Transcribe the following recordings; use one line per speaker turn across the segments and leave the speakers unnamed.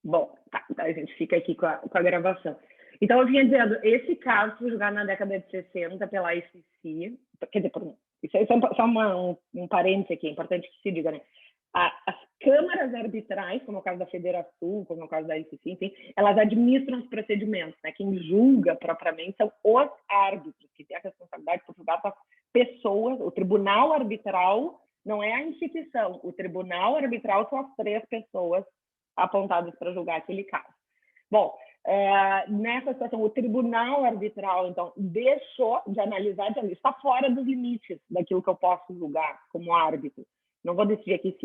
Bom, tá, então a gente fica aqui com a gravação. Então, eu vinha dizendo, esse caso foi julgado na década de 60 pela ICC, quer dizer, isso aí só um parênteses aqui, é importante que se diga, né? As câmaras arbitrais, como é o caso da Federação, como é o caso da ICC, enfim, elas administram os procedimentos, né? Quem julga propriamente são os árbitros, que têm a responsabilidade por julgar as pessoas. O tribunal arbitral não é a instituição, o tribunal arbitral são as 3 pessoas apontadas para julgar aquele caso. Bom, nessa situação, o tribunal arbitral, então, deixou de analisar, está fora dos limites daquilo que eu posso julgar como árbitro. Não vou decidir aqui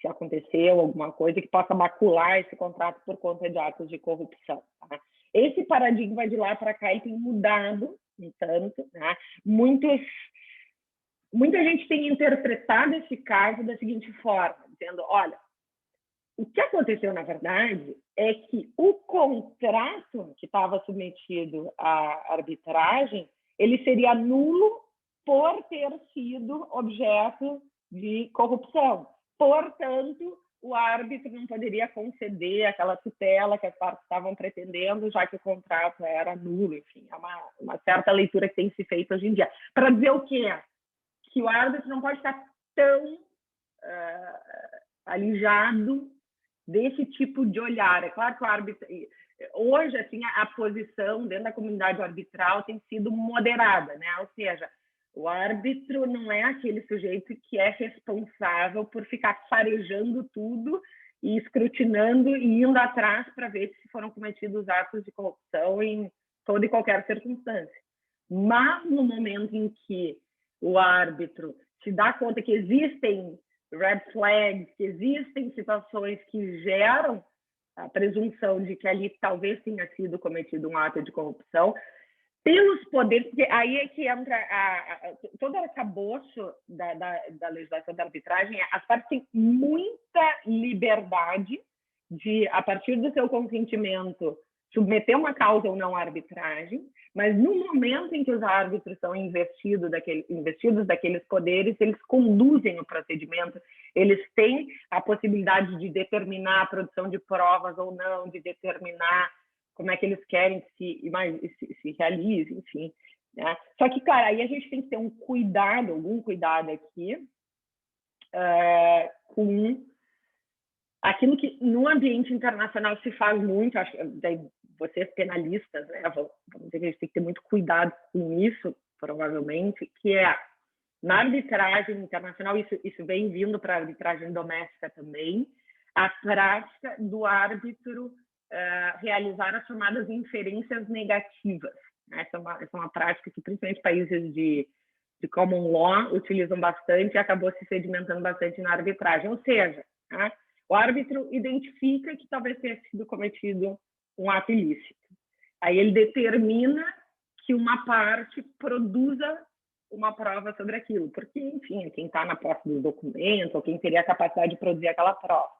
se aconteceu alguma coisa que possa macular esse contrato por conta de atos de corrupção. Tá? Esse paradigma de lá para cá ele tem mudado um tanto. Né? Muita gente tem interpretado esse caso da seguinte forma, dizendo, olha, o que aconteceu, na verdade, é que o contrato que estava submetido à arbitragem, ele seria nulo por ter sido objeto de corrupção. Portanto, o árbitro não poderia conceder aquela tutela que as partes estavam pretendendo, já que o contrato era nulo. Enfim, é uma certa leitura que tem se feito hoje em dia. Para dizer o quê? Que o árbitro não pode estar tão alijado desse tipo de olhar. É claro que o árbitro... Hoje, assim, a posição dentro da comunidade arbitral tem sido moderada, né? Ou seja, o árbitro não é aquele sujeito que é responsável por ficar farejando tudo e escrutinando e indo atrás para ver se foram cometidos atos de corrupção em toda e qualquer circunstância. Mas no momento em que o árbitro se dá conta que existem red flags, que existem situações que geram a presunção de que ali talvez tenha sido cometido um ato de corrupção, pelos poderes, porque aí é que entra todo o arcabouço da legislação da arbitragem, as partes têm muita liberdade de, a partir do seu consentimento, submeter uma causa ou não à arbitragem, mas no momento em que os árbitros são investidos daqueles poderes, eles conduzem o procedimento, eles têm a possibilidade de determinar a produção de provas ou não, de determinar como é que eles querem que se realize, enfim. Né? Só que, claro, aí a gente tem que ter algum cuidado aqui com aquilo que no ambiente internacional se faz muito, acho que vocês penalistas, né, vamos dizer que a gente tem que ter muito cuidado com isso, provavelmente, que é na arbitragem internacional, isso vem vindo para a arbitragem doméstica também, a prática do árbitro realizar as chamadas inferências negativas. Essa é uma prática que principalmente países de common law utilizam bastante e acabou se sedimentando bastante na arbitragem. Ou seja, né, o árbitro identifica que talvez tenha sido cometido um ato ilícito. Aí ele determina que uma parte produza uma prova sobre aquilo, porque, enfim, quem está na posse do documento ou quem teria a capacidade de produzir aquela prova.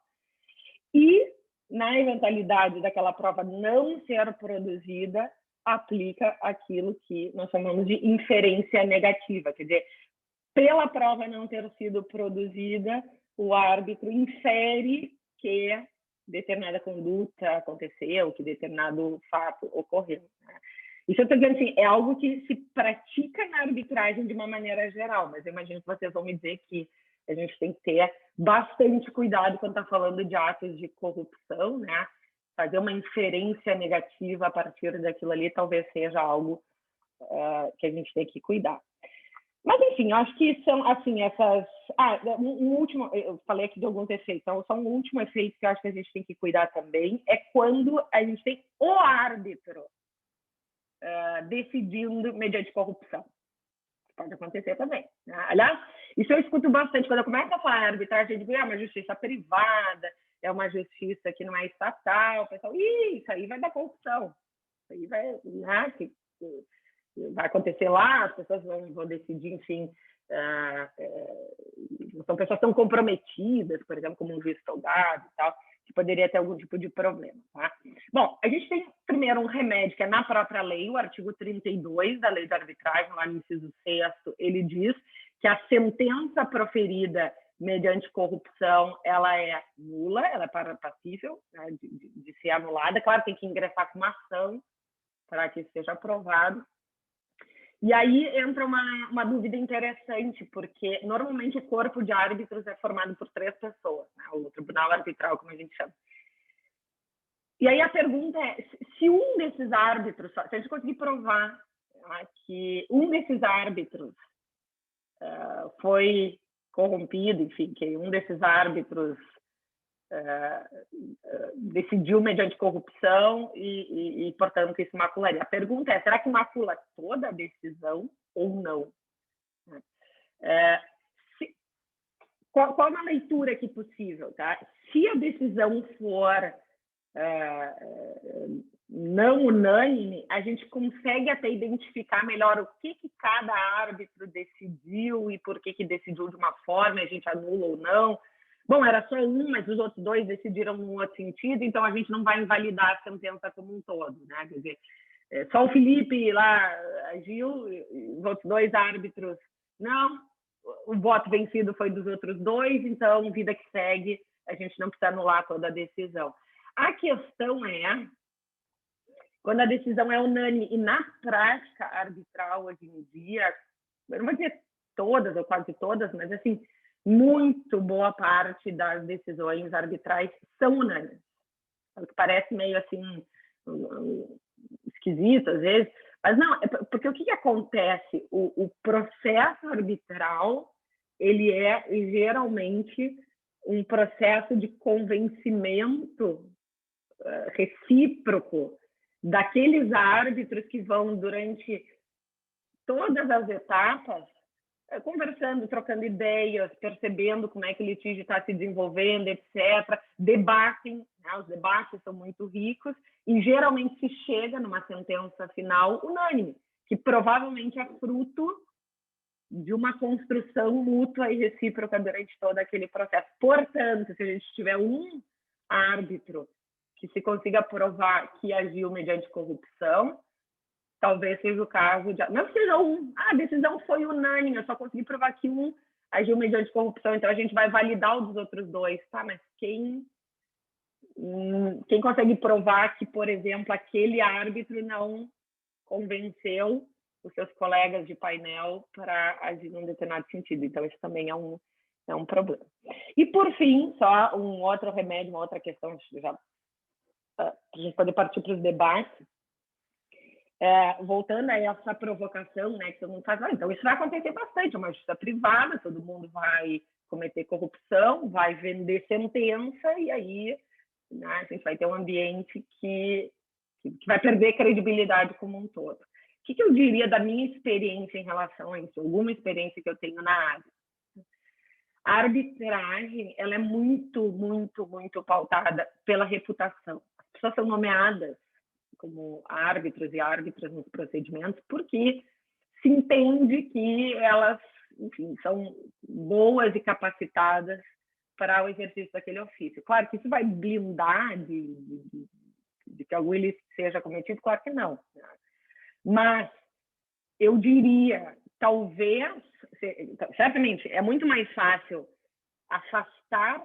E, na eventualidade daquela prova não ser produzida, aplica aquilo que nós chamamos de inferência negativa, quer dizer, pela prova não ter sido produzida, o árbitro infere que determinada conduta aconteceu, que determinado fato ocorreu. Né? Isso eu estou dizendo assim, é algo que se pratica na arbitragem de uma maneira geral, mas eu imagino que vocês vão me dizer que a gente tem que ter bastante cuidado quando está falando de atos de corrupção, né? Fazer uma inferência negativa a partir daquilo ali talvez seja algo que a gente tem que cuidar. Mas, enfim, acho que são, assim, essas... um último... Eu falei aqui de alguns efeitos. Então, só um último efeito que eu acho que a gente tem que cuidar também é quando a gente tem o árbitro decidindo mediante corrupção. Pode acontecer também. Né? Aliás, isso eu escuto bastante. Quando eu começo a falar em arbitragem, eu digo, é uma justiça privada, é uma justiça que não é estatal. O pessoal, isso aí vai dar corrupção. Isso aí vai... Né? Vai acontecer lá, as pessoas vão decidir, enfim, são pessoas tão comprometidas, por exemplo, como um juiz soldado e tal, que poderia ter algum tipo de problema. Tá? Bom, a gente tem primeiro um remédio que é na própria lei, o artigo 32 da lei de arbitragem, lá no inciso 6º, ele diz que a sentença proferida mediante corrupção, ela é nula, ela é passível, né, ser anulada. Claro, tem que ingressar com uma ação para que seja aprovado. E aí entra uma dúvida interessante, porque normalmente o corpo de árbitros é formado por 3 pessoas, né? O tribunal arbitral, como a gente chama. E aí a pergunta é, se um desses árbitros, se a gente conseguir provar, né, que um desses árbitros foi corrompido, enfim, que um desses árbitros decidiu mediante corrupção e, portanto, isso macularia. A pergunta é, será que macula toda a decisão ou não? Qual é uma leitura aqui possível? Tá? Se a decisão for não unânime, a gente consegue até identificar melhor o que cada árbitro decidiu e por que decidiu de uma forma, a gente anula ou não. Bom, era só um, mas os outros 2 decidiram num outro sentido, então a gente não vai invalidar a sentença como um todo, né? Quer dizer, só o Felipe lá agiu, os outros 2 árbitros não, o voto vencido foi dos outros 2, então, vida que segue, a gente não precisa anular toda a decisão. A questão é, quando a decisão é unânime, e na prática arbitral hoje em dia, eu não vou dizer todas ou quase todas, mas assim, muito boa parte das decisões arbitrais são unânimes. O que parece meio assim esquisito às vezes, mas não, porque o que acontece? O processo arbitral, ele é geralmente um processo de convencimento recíproco daqueles árbitros que vão durante todas as etapas conversando, trocando ideias, percebendo como é que o litígio está se desenvolvendo, etc. Debatem, né? Os debates são muito ricos e geralmente se chega numa sentença final unânime, que provavelmente é fruto de uma construção mútua e recíproca durante todo aquele processo. Portanto, se a gente tiver um árbitro que se consiga provar que agiu mediante corrupção, talvez seja o caso de... Não que seja um. A decisão foi unânime, eu só consegui provar que um agiu mediante corrupção, então a gente vai validar o dos outros 2. Tá, mas quem consegue provar que, por exemplo, aquele árbitro não convenceu os seus colegas de painel para agir num determinado sentido? Então, isso também é um problema. E, por fim, só um outro remédio, uma outra questão, já para a gente poder partir para os debates, voltando a essa provocação, né, que todo mundo faz, então isso vai acontecer bastante, é uma justiça privada, todo mundo vai cometer corrupção, vai vender sentença, e aí, né, a gente vai ter um ambiente que vai perder credibilidade como um todo. O que eu diria da minha experiência em relação a isso, alguma experiência que eu tenho na área? A arbitragem, ela é muito, muito, muito pautada pela reputação. As pessoas são nomeadas como árbitros e árbitras nos procedimentos porque se entende que elas, enfim, são boas e capacitadas para o exercício daquele ofício. Claro que isso vai blindar de que algum ilícito seja cometido, claro que não. Mas eu diria, talvez, certamente, é muito mais fácil afastar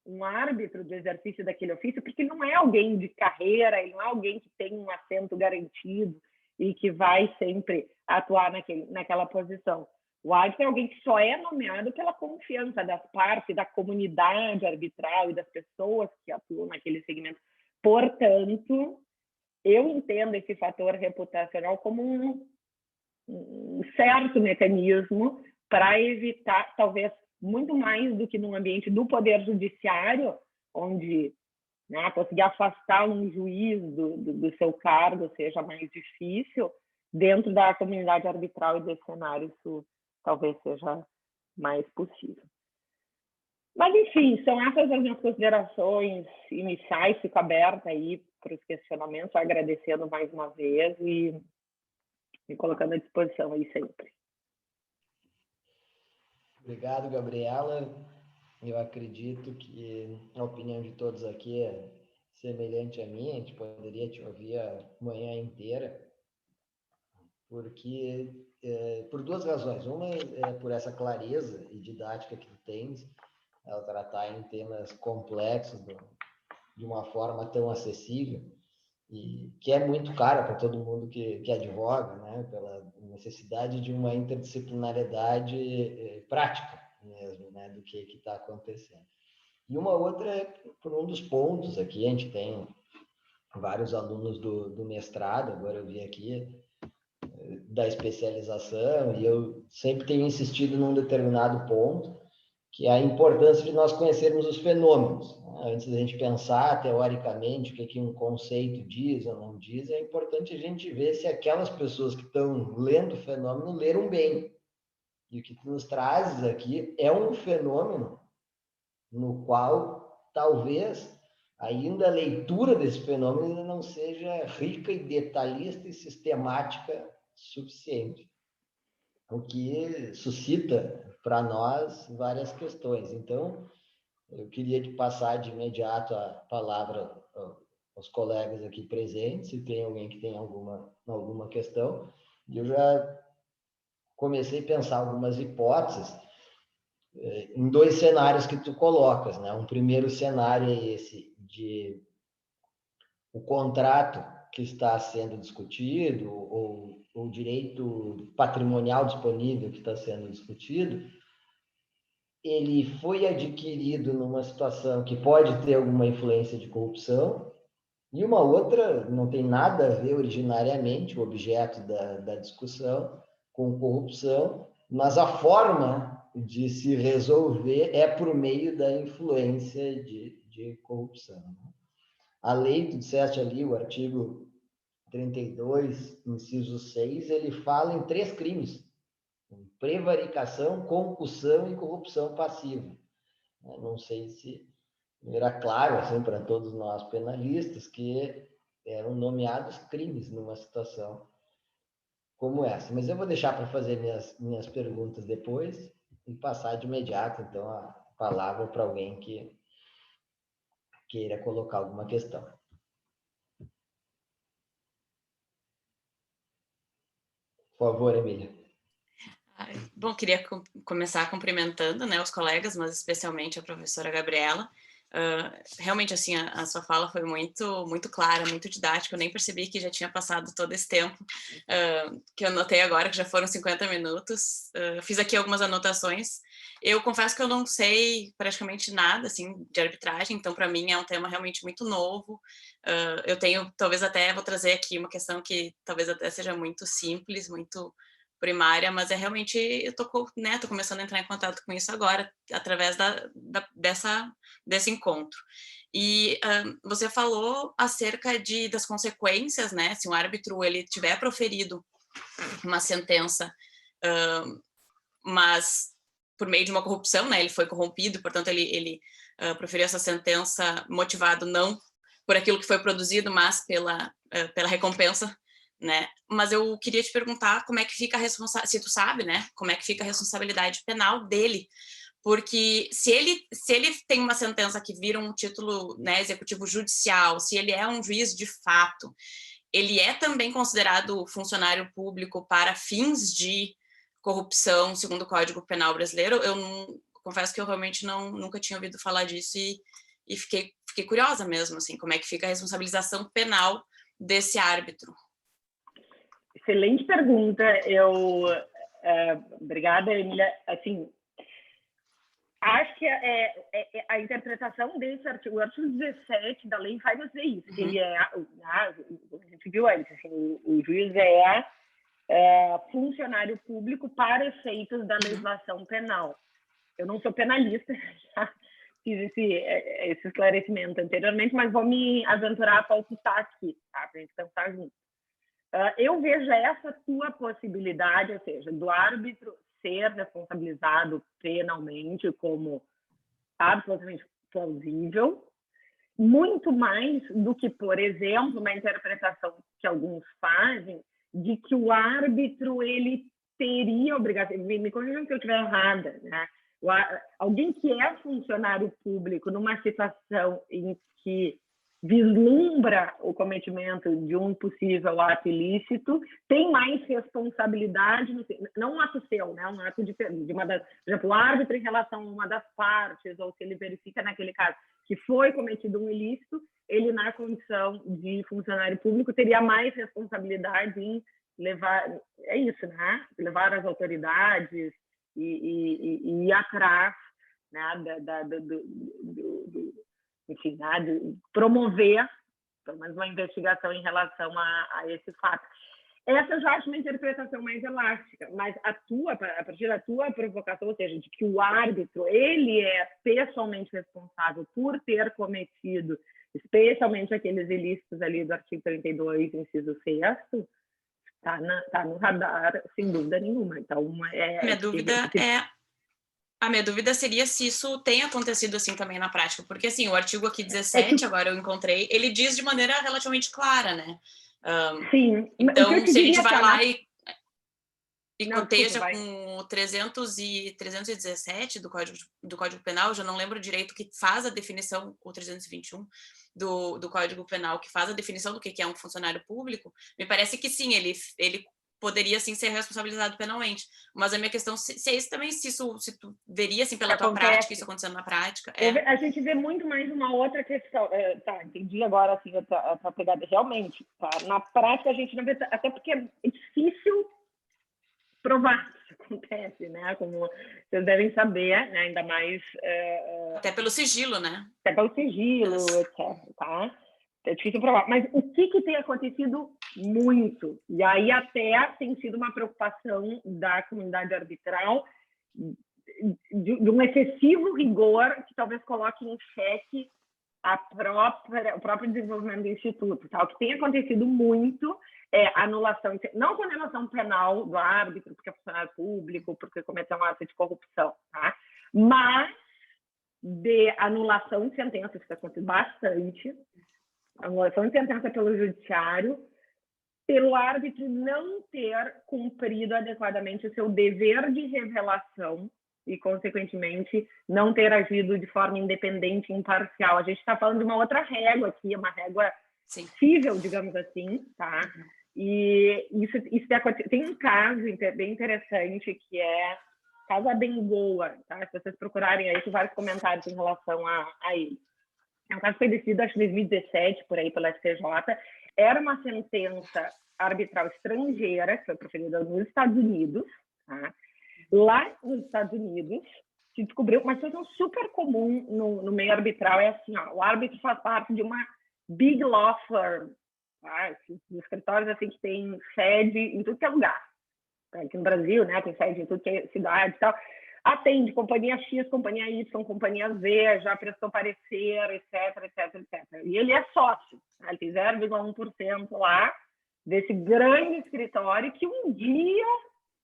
um árbitro do exercício daquele ofício, porque não é alguém de carreira, ele não é alguém que tem um assento garantido e que vai sempre atuar naquela posição. O árbitro é alguém que só é nomeado pela confiança das partes, da comunidade arbitral e das pessoas que atuam naquele segmento. Portanto, eu entendo esse fator reputacional como um certo mecanismo para evitar, talvez, muito mais do que num ambiente do poder judiciário, onde, né, conseguir afastar um juiz do seu cargo seja mais difícil, dentro da comunidade arbitral e desse cenário isso talvez seja mais possível. Mas, enfim, são essas as minhas considerações iniciais, fico aberta aí para os questionamentos, agradecendo mais uma vez e me colocando à disposição aí sempre.
Obrigado, Gabriela. Eu acredito que a opinião de todos aqui é semelhante à minha, a gente poderia te ouvir a manhã inteira, porque por 2 razões. Uma é por essa clareza e didática que tu tens ao tratar em temas complexos de uma forma tão acessível, e que é muito cara para todo mundo que advoga, né, pela necessidade de uma interdisciplinariedade prática mesmo, né, do que está acontecendo. E uma outra é por um dos pontos aqui, a gente tem vários alunos do mestrado, agora eu vi aqui, da especialização, e eu sempre tenho insistido num determinado ponto, que é a importância de nós conhecermos os fenômenos. Antes da gente pensar teoricamente o que um conceito diz ou não diz, é importante a gente ver se aquelas pessoas que estão lendo o fenômeno leram bem. E o que tu nos trazes aqui é um fenômeno no qual talvez ainda a leitura desse fenômeno ainda não seja rica e detalhista e sistemática suficiente, o que suscita para nós várias questões. Então, eu queria te passar de imediato a palavra aos colegas aqui presentes, se tem alguém que tem alguma questão. E eu já comecei a pensar algumas hipóteses em dois cenários que tu colocas, né? Um primeiro cenário é esse de o contrato que está sendo discutido, ou o direito patrimonial disponível que está sendo discutido, ele foi adquirido numa situação que pode ter alguma influência de corrupção, e uma outra não tem nada a ver originariamente, o objeto da discussão, com corrupção, mas a forma de se resolver é por meio da influência de corrupção. A lei, tu disseste ali, o artigo 32, inciso 6, ele fala em 3 crimes: prevaricação, concussão e corrupção passiva. Não sei se era claro assim, para todos nós penalistas que eram nomeados crimes numa situação como essa. Mas eu vou deixar para fazer minhas perguntas depois e passar de imediato, então, a palavra para alguém que queira colocar alguma questão. Por favor, Emília.
Bom, queria começar cumprimentando, né, os colegas, mas especialmente a professora Gabriela. Realmente, assim, a sua fala foi muito clara, muito didática. Eu nem percebi que já tinha passado todo esse tempo, que eu notei agora, que já foram 50 minutos. Fiz aqui algumas anotações. Eu confesso que eu não sei praticamente nada, assim, de arbitragem, então, para mim, é um tema realmente muito novo. Eu tenho, talvez até, vou trazer aqui uma questão que talvez até seja muito simples, muito primária, mas é realmente, eu tô começando a entrar em contato com isso agora, através desse encontro. E você falou acerca das consequências, né, se um árbitro ele tiver proferido uma sentença, mas por meio de uma corrupção, né, ele foi corrompido, portanto ele proferiu essa sentença motivado não por aquilo que foi produzido, mas pela recompensa, né? Mas eu queria te perguntar como é que fica a responsabilidade, se tu sabe, né? Como é que fica a responsabilidade penal dele? Porque se ele tem uma sentença que vira um título, né, executivo judicial, se ele é um juiz de fato, ele é também considerado funcionário público para fins de corrupção, segundo o Código Penal brasileiro? Eu confesso que eu realmente nunca tinha ouvido falar disso e fiquei curiosa mesmo, assim, como é que fica a responsabilização penal desse árbitro?
Excelente pergunta. Obrigada, Emília. Assim, acho que a interpretação desse artigo, o artigo 17 da lei vai dizer isso, que ele a gente viu antes, assim, o juiz é funcionário público para efeitos da legislação penal. Eu não sou penalista, já fiz esse esclarecimento anteriormente, mas vou me aventurar a palpitar aqui, tá? Para a gente pensar junto. Eu vejo essa tua possibilidade, ou seja, do árbitro ser responsabilizado penalmente como absolutamente plausível, muito mais do que, por exemplo, uma interpretação que alguns fazem de que o árbitro ele teria obrigação, me corrijam se eu estiver errada, né? Alguém que é funcionário público numa situação em que vislumbra o cometimento de um possível ato ilícito, tem mais responsabilidade, não um ato seu, né? Um ato de uma das, por exemplo, o árbitro em relação a uma das partes, ou se ele verifica naquele caso que foi cometido um ilícito, ele, na condição de funcionário público, teria mais responsabilidade em levar, é isso, né? Levar as autoridades e ir atrás, né? Enfim, né? De promover, pelo menos, uma investigação em relação a esse fato. Essa eu já acho uma interpretação mais elástica, mas a partir da tua provocação, ou seja, de que o árbitro, ele é pessoalmente responsável por ter cometido, especialmente aqueles ilícitos ali do artigo 32, inciso 6º, tá no radar, sem dúvida nenhuma. Então,
a minha dúvida seria se isso tem acontecido assim também na prática, porque assim, o artigo aqui 17, agora eu encontrei, ele diz de maneira relativamente clara, né?
Sim.
Então, se a gente vai lá e
Não,
coteja
desculpa,
com o 317 do Código Penal, eu já não lembro direito que faz a definição, o 321 do Código Penal, que faz a definição do que é um funcionário público, me parece que sim, ele poderia sim ser responsabilizado penalmente. Mas a minha questão se é isso também, se tu veria assim pela tua prática, isso acontecendo na prática.
A gente vê muito mais uma outra questão. Tá, entendi agora assim, a tua pegada. Realmente, tá? Na prática a gente não vê, até porque é difícil provar que isso acontece, né? Como vocês devem saber, né? Ainda mais...
até pelo sigilo, né?
Até pelo sigilo, etc. Tá? É difícil provar. Mas o que tem acontecido muito? E aí até tem sido uma preocupação da comunidade arbitral de um excessivo rigor que talvez coloque em xeque o próprio desenvolvimento do Instituto. Tá? O que tem acontecido muito é anulação, não condenação penal do árbitro, porque é funcionário público, porque cometeu um ato de corrupção, tá? Mas de anulação de sentenças, que está acontecendo bastante, anulação de sentença pelo judiciário, pelo árbitro não ter cumprido adequadamente o seu dever de revelação e, consequentemente, não ter agido de forma independente e imparcial. A gente está falando de uma outra régua aqui, uma régua cível, digamos assim, tá? E isso tem um caso bem interessante, que é o caso Abengoa, tá? Se vocês procurarem aí, tem vários comentários em relação a ele. É um caso que foi decidido, acho que em 2017, por aí, pela STJ. Era uma sentença arbitral estrangeira, que foi proferida nos Estados Unidos. Tá? Lá nos Estados Unidos, se descobriu uma situação super comum no meio arbitral, é assim, ó, o árbitro faz parte de uma big law firm, tá? Esses escritórios assim, que tem sede em tudo que é lugar. Aqui no Brasil, né, tem sede em tudo que é cidade e tal. Atende companhia X, companhia Y, companhia Z, já prestou parecer, etc, etc, etc. E ele é sócio, né? Ele tem 0,1% lá desse grande escritório que um dia,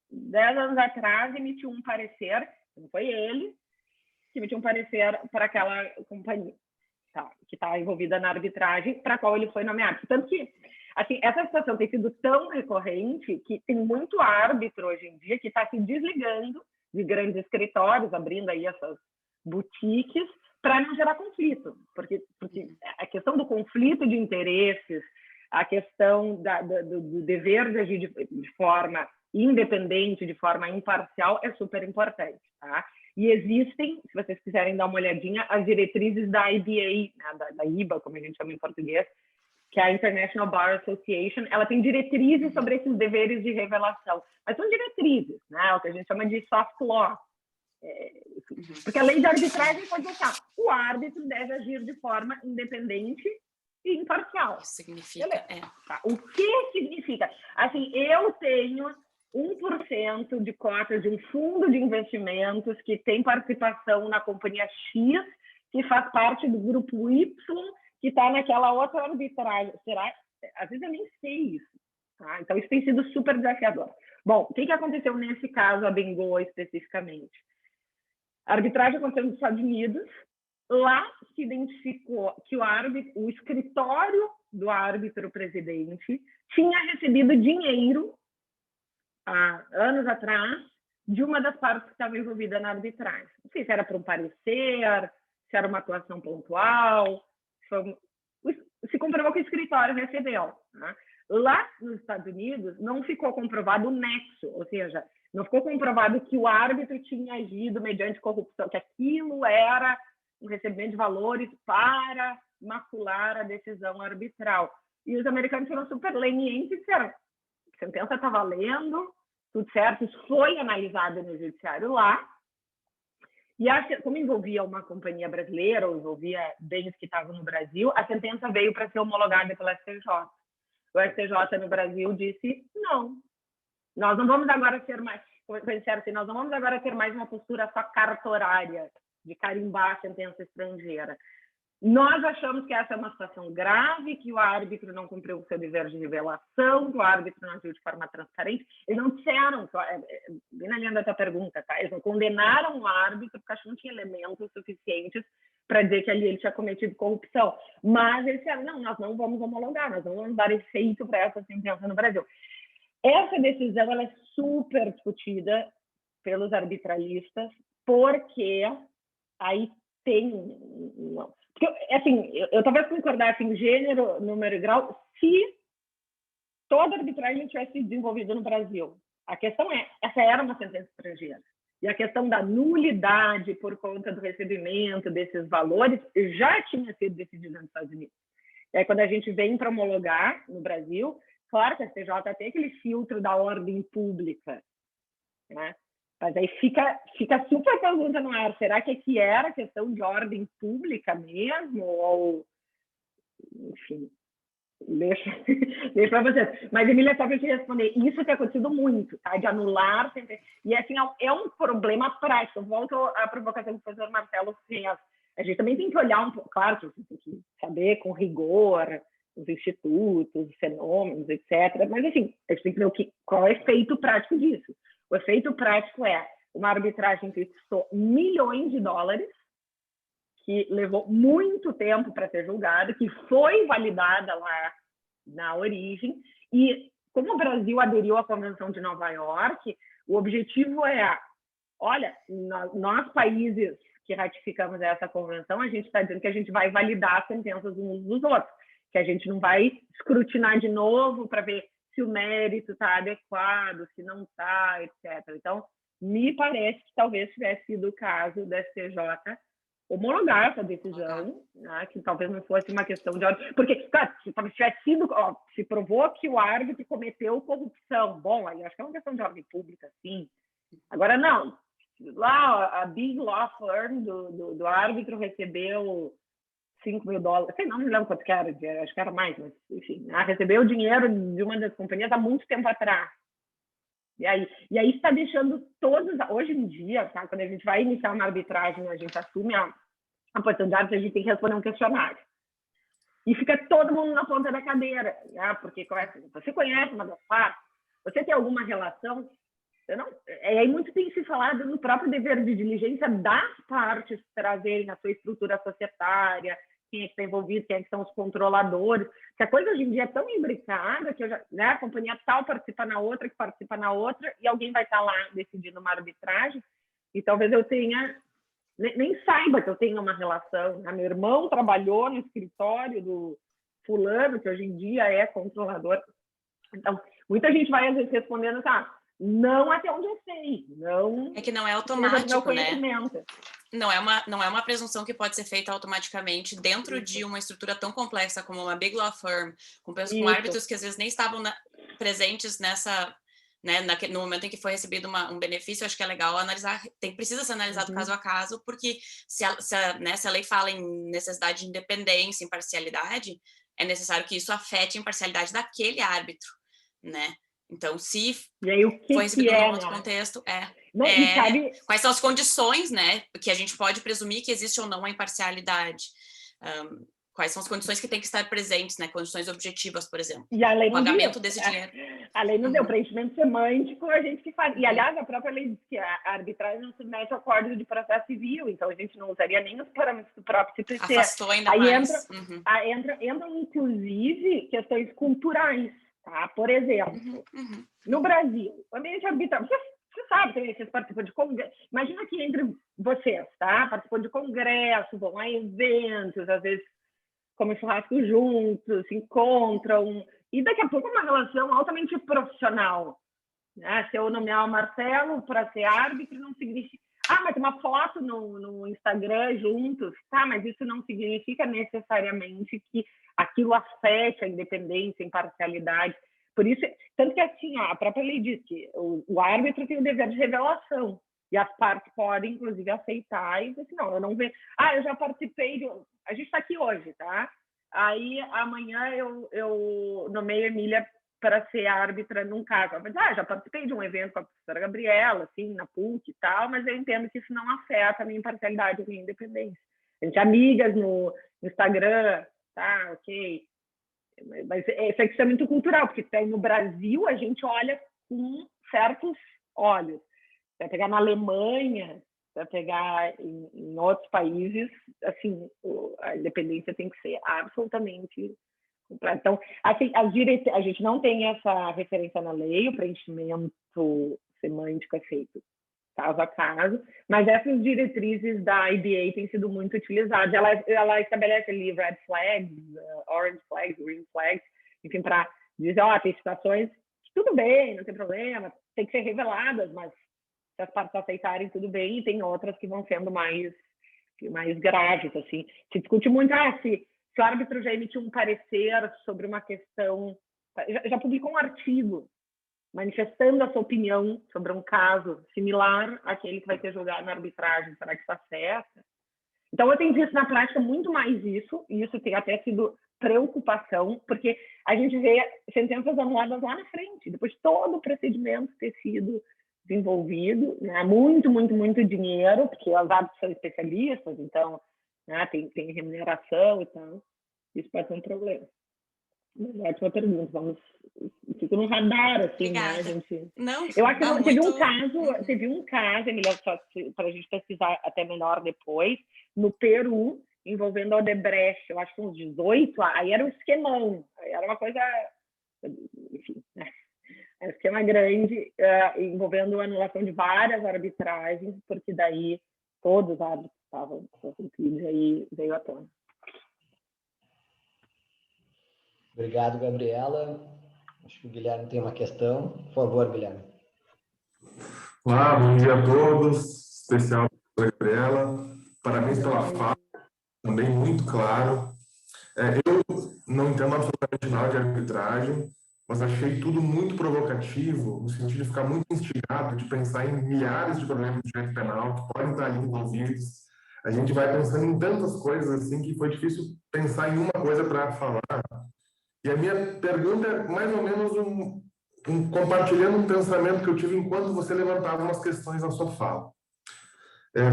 10 anos atrás, emitiu um parecer, não foi ele, que emitiu um parecer para aquela companhia, tá, que está envolvida na arbitragem, para a qual ele foi nomeado. Portanto que, assim, essa situação tem sido tão recorrente que tem muito árbitro hoje em dia que está se desligando de grandes escritórios, abrindo aí essas boutiques, para não gerar conflito. Porque a questão do conflito de interesses, a questão do dever de agir de forma independente, de forma imparcial, é super importante. Tá? E existem, se vocês quiserem dar uma olhadinha, as diretrizes da IBA, né, da IBA, como a gente chama em português, que é a International Bar Association. Ela tem diretrizes sobre esses deveres de revelação. Mas são diretrizes, né? O que a gente chama de soft law. Porque a lei de arbitragem pode deixar o árbitro deve agir de forma independente e imparcial.
Isso significa...
Tá. O que significa? Assim, eu tenho 1% de cotas de um fundo de investimentos que tem participação na companhia X, que faz parte do grupo Y, que está naquela outra arbitragem. Será? Às vezes eu nem sei isso. Tá? Então, isso tem sido super desafiador. Bom, o que aconteceu nesse caso, a Bengoa especificamente? A arbitragem aconteceu nos Estados Unidos. Lá se identificou que o escritório do árbitro-presidente tinha recebido dinheiro, há anos atrás, de uma das partes que estava envolvida na arbitragem. Não sei se era para um parecer, se era uma atuação pontual. se comprovou que o escritório recebeu, né? Lá nos Estados Unidos, não ficou comprovado o nexo, ou seja, não ficou comprovado que o árbitro tinha agido mediante corrupção, que aquilo era um recebimento de valores para macular a decisão arbitral. E os americanos foram super lenientes e disseram, a sentença está valendo, tudo certo, isso foi analisado no judiciário lá, e como envolvia uma companhia brasileira, ou envolvia bens que estavam no Brasil, a sentença veio para ser homologada pela STJ. O STJ no Brasil disse, não, nós não vamos agora ser mais, assim, nós não vamos agora ter mais uma postura só cartorária, de carimbar a sentença estrangeira. Nós achamos que essa é uma situação grave, que o árbitro não cumpriu o seu dever de revelação, que o árbitro não agiu de forma transparente. Eles não disseram, bem na linha da tua pergunta, tá? Eles não condenaram o árbitro porque acho que não tinha elementos suficientes para dizer que ali ele tinha cometido corrupção. Mas eles disseram, não, nós não vamos homologar, nós não vamos dar efeito para essa sentença no Brasil. Essa decisão ela é super discutida pelos arbitralistas, porque aí tem assim, eu talvez concordasse em gênero, número e grau, se toda a arbitragem tivesse sido desenvolvida no Brasil. A questão é, essa era uma sentença estrangeira. E a questão da nulidade por conta do recebimento desses valores já tinha sido decidida nos Estados Unidos. E aí, quando a gente vem para homologar no Brasil, claro que a STJ tem aquele filtro da ordem pública, né? Mas aí fica super pergunta no ar, será que aqui era questão de ordem pública mesmo? Ou, enfim, deixa para vocês. Mas, Emília, só para te responder, isso tem acontecido muito, tá? De anular, e assim, é um problema prático. Eu volto à provocação que o professor Marcelo fez. A gente também tem que olhar um pouco, claro que a gente tem que saber com rigor os institutos, os fenômenos, etc. Mas, assim, a gente tem que ver qual é o efeito prático disso. O efeito prático é uma arbitragem que custou milhões de dólares, que levou muito tempo para ser julgada, que foi validada lá na origem. E como o Brasil aderiu à Convenção de Nova York, o objetivo é, olha, nós países que ratificamos essa convenção, a gente está dizendo que a gente vai validar as sentenças uns dos outros, que a gente não vai escrutinar de novo para ver se o mérito está adequado, se não está, etc. Então, me parece que talvez tivesse sido o caso da STJ homologar essa decisão, né, que talvez não fosse uma questão de ordem. Porque, claro, se tivesse sido, se provou que o árbitro cometeu corrupção, bom, aí acho que é uma questão de ordem pública, sim. Agora, não. Lá, a big law firm do árbitro recebeu $5 mil, sei não me lembro quanto que era, acho que era mais, mas enfim, recebeu o dinheiro de uma das companhias há muito tempo atrás. E aí está deixando todos, hoje em dia, tá, quando a gente vai iniciar uma arbitragem, a gente assume a oportunidade, a gente tem que responder um questionário. E fica todo mundo na ponta da cadeira, né? Porque você conhece uma das partes, você tem alguma relação, aí muito tem se falado no próprio dever de diligência das partes trazerem a sua estrutura societária, quem é que está envolvido, quem é que são os controladores, que a coisa hoje em dia é tão imbricada que a companhia tal participa na outra, que participa na outra, e alguém vai estar lá decidindo uma arbitragem, e talvez eu tenha, nem saiba que eu tenho uma relação, né? Meu irmão trabalhou no escritório do fulano, que hoje em dia é controlador. Então, muita gente vai às vezes respondendo, não até onde eu sei, não...
É que não é automático, né? Não é uma presunção que pode ser feita automaticamente dentro de uma estrutura tão complexa como uma big law firm, com árbitros que às vezes nem estavam presentes nessa, né, no momento em que foi recebido um benefício. Acho que é legal analisar, precisa ser analisado caso a caso, porque se a lei fala em necessidade de independência, imparcialidade, é necessário que isso afete a imparcialidade daquele árbitro, né? Então, se foi recebido num outro contexto, quais são as condições, né, que a gente pode presumir que existe ou não a imparcialidade? Quais são as condições que têm que estar presentes, né? Condições objetivas, por exemplo.
E a lei
o pagamento desse dinheiro.
A lei não deu preenchimento semântico, a gente que faz. E, aliás, a própria lei diz que a arbitragem não submete ao Código de Processo Civil, então a gente não usaria nem os parâmetros do próprio CPC.
Afastou ainda mais.
Entram, inclusive, questões culturais. Tá? Por exemplo, no Brasil, o ambiente arbitral, você sabe também, vocês participam de congresso, imagina que entre vocês, tá? Participam de congresso, vão a eventos, às vezes comem churrasco juntos, se encontram, e daqui a pouco é uma relação altamente profissional. Né? Se eu nomear o Marcelo para ser árbitro, não significa... mas tem uma foto no Instagram juntos. Tá, mas isso não significa necessariamente que aquilo afete a independência, a imparcialidade. Por isso, tanto que assim, a própria lei diz que o árbitro tem o dever de revelação. E as partes podem, inclusive, aceitar e dizer assim, não, eu não vejo... eu já participei de... A gente está aqui hoje, tá? Aí, amanhã, eu nomeio a Emília para ser árbitra num caso. Já participei de um evento com a professora Gabriela, assim, na PUC e tal, mas eu entendo que isso não afeta a minha imparcialidade, a minha independência. A gente é amigas no Instagram, tá, ok. Mas isso aqui é muito cultural, porque no Brasil a gente olha com certos olhos. Vai pegar na Alemanha, vai pegar em outros países, assim, a independência tem que ser absolutamente... Então, assim, a gente não tem essa referência na lei, o preenchimento semântico é feito caso a caso, mas essas diretrizes da IBA têm sido muito utilizadas. Ela estabelece ali red flags, orange flags, green flags, enfim, para dizer, tem situações que tudo bem, não tem problema, tem que ser reveladas, mas se as partes aceitarem, tudo bem, e tem outras que vão sendo mais graves, assim. Se discute muito, se o árbitro já emitiu um parecer sobre uma questão, já publicou um artigo manifestando a sua opinião sobre um caso similar àquele que vai ser julgado na arbitragem, será que está certa? Então, eu tenho visto na prática muito mais isso, e isso tem até sido preocupação, porque a gente vê sentenças anuladas lá na frente, depois de todo o procedimento ter sido desenvolvido, né? Muito, muito, muito dinheiro, porque os árbitros são especialistas, então, né, tem remuneração e tal. Isso pode ser um problema. Mas ótima pergunta. Fico no radar, assim,
Obrigada.
né, gente?
Não,
eu acho que
muito...
teve um caso, Emília, só para a gente pesquisar até melhor depois, no Peru, envolvendo a Odebrecht, eu acho que uns 18, aí era um esquemão, aí era uma coisa, enfim, né? Era um esquema grande, envolvendo a anulação de várias arbitragens, porque daí todos os árbitros estavam incluídos, aí veio à tona.
Obrigado, Gabriela. Acho que o Guilherme tem uma questão. Por favor, Guilherme.
Olá, bom dia a todos. Especial para a Gabriela. Parabéns pela fala, também muito claro. Eu não entendo absolutamente nada de arbitragem, mas achei tudo muito provocativo, no sentido de ficar muito instigado, de pensar em milhares de problemas de direito penal que podem estar ali envolvidos. A gente vai pensando em tantas coisas assim que foi difícil pensar em uma coisa para falar. E a minha pergunta é mais ou menos compartilhando um pensamento que eu tive enquanto você levantava umas questões na sua fala.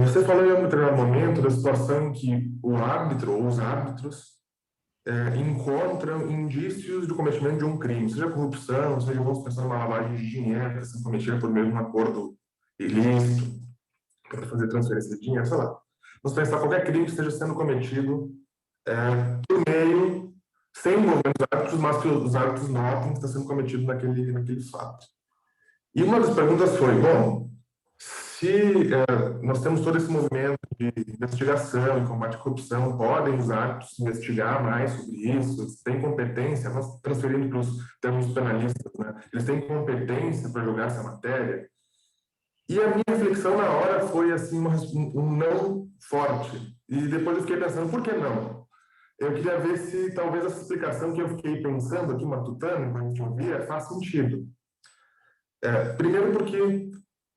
Você falou em um determinado momento da situação em que o árbitro ou os árbitros encontram indícios do cometimento de um crime, seja corrupção, seja, vamos pensar numa lavagem de dinheiro que está cometida por meio de um acordo ilícito para fazer transferência de dinheiro, sei lá. Vamos pensar qualquer crime que esteja sendo cometido por meio, sem envolver os árbitros, mas que os árbitros notem que está sendo cometido naquele fato. E uma das perguntas foi, bom, se nós temos todo esse movimento de investigação e combate à corrupção, podem os árbitros investigar mais sobre isso? Têm competência, nós transferindo para os termos penalistas, né? Eles têm competência para julgar essa matéria? E a minha reflexão na hora foi assim, um não forte. E depois eu fiquei pensando, por que não? Eu queria ver se talvez essa explicação que eu fiquei pensando aqui, matutando, quando a gente ouvia, faz sentido. Primeiro porque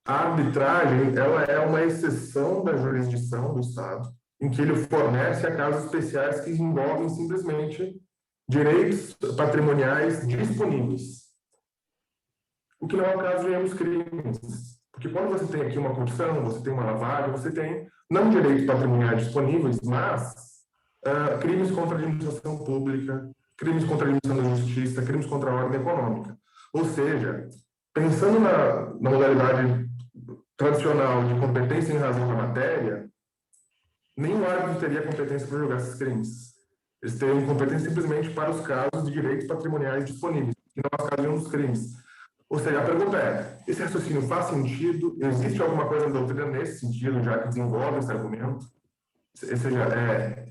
a arbitragem ela é uma exceção da jurisdição do Estado, em que ele fornece a casos especiais que envolvem simplesmente direitos patrimoniais disponíveis. O que não é o caso de ambos crimes. Porque quando você tem aqui uma corrupção, você tem uma lavagem, você tem não direitos patrimoniais disponíveis, mas crimes contra a administração pública, crimes contra a administração da justiça, crimes contra a ordem econômica. Ou seja, pensando na modalidade tradicional de competência em razão da matéria, nenhum árbitro teria competência para julgar esses crimes. Eles teriam competência simplesmente para os casos de direitos patrimoniais disponíveis, que não ocasião dos crimes. Ou seja, a pergunta é, esse raciocínio faz sentido? Existe alguma coisa na doutrina nesse sentido, já que desenvolve esse argumento? Ou seja,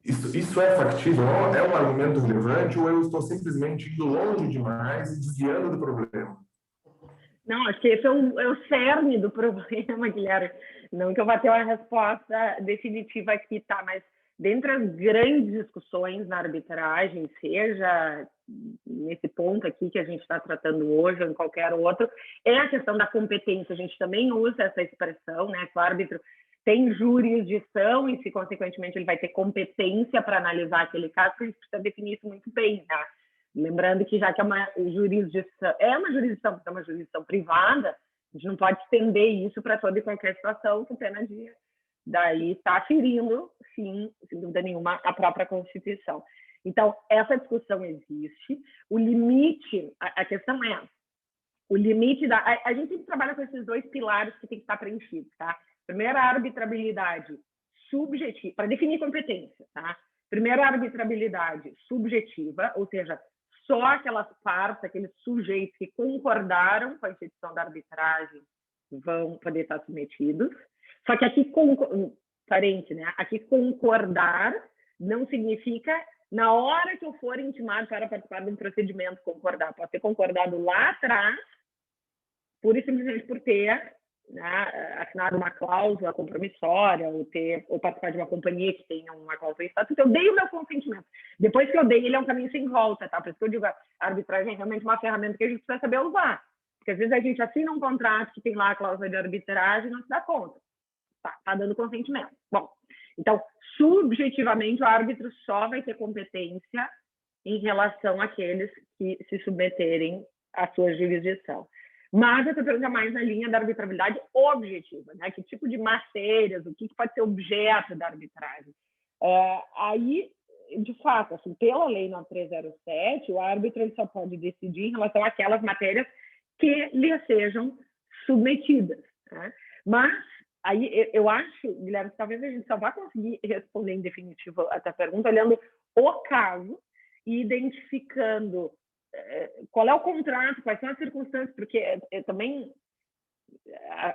Isso é factível? É um argumento relevante ou eu estou simplesmente indo longe demais e desviando do problema?
Não, acho que esse é o cerne do problema, Guilherme. Não que eu vá ter uma resposta definitiva aqui, tá? Mas dentre as grandes discussões na arbitragem, seja nesse ponto aqui que a gente está tratando hoje ou em qualquer outro, é a questão da competência. A gente também usa essa expressão, né? Que o árbitro tem jurisdição e, se consequentemente, ele vai ter competência para analisar aquele caso, a gente precisa definir isso muito bem, tá? Lembrando que já que é uma jurisdição privada, a gente não pode estender isso para toda e qualquer situação, com pena de daí está ferindo, sim, sem dúvida nenhuma, a própria Constituição. Então, essa discussão existe. O limite, a questão é, o limite da... A gente sempre trabalha com esses dois pilares que tem que estar preenchidos, tá? Primeiro, a arbitrabilidade subjetiva, para definir competência, tá? Primeiro, a arbitrabilidade subjetiva, ou seja, só aquelas partes, aqueles sujeitos que concordaram com a instituição da arbitragem vão poder estar submetidos. Só que aqui, né? Aqui concordar não significa, na hora que eu for intimado para participar de um procedimento, concordar. Pode ter concordado lá atrás, pura e simplesmente por ter, né, assinado uma cláusula compromissória ou participar de uma companhia que tenha uma cláusula de estatuto. Eu dei o meu consentimento. Depois que eu dei, ele é um caminho sem volta, tá? Por isso que eu digo, a arbitragem é realmente uma ferramenta que a gente precisa saber usar. Porque às vezes a gente assina um contrato que tem lá a cláusula de arbitragem e não se dá conta. Tá dando consentimento. Bom, então, subjetivamente, o árbitro só vai ter competência em relação àqueles que se submeterem à sua jurisdição. Mas essa pergunta é mais na linha da arbitrabilidade objetiva, né? Que tipo de matérias, o que pode ser objeto da arbitragem. Aí, de fato, assim, pela Lei 9307, o árbitro ele só pode decidir em relação àquelas matérias que lhe sejam submetidas, né? Mas aí eu acho, Guilherme, que talvez a gente só vá conseguir responder em definitivo essa pergunta olhando o caso e identificando qual é o contrato, quais são as circunstâncias, porque também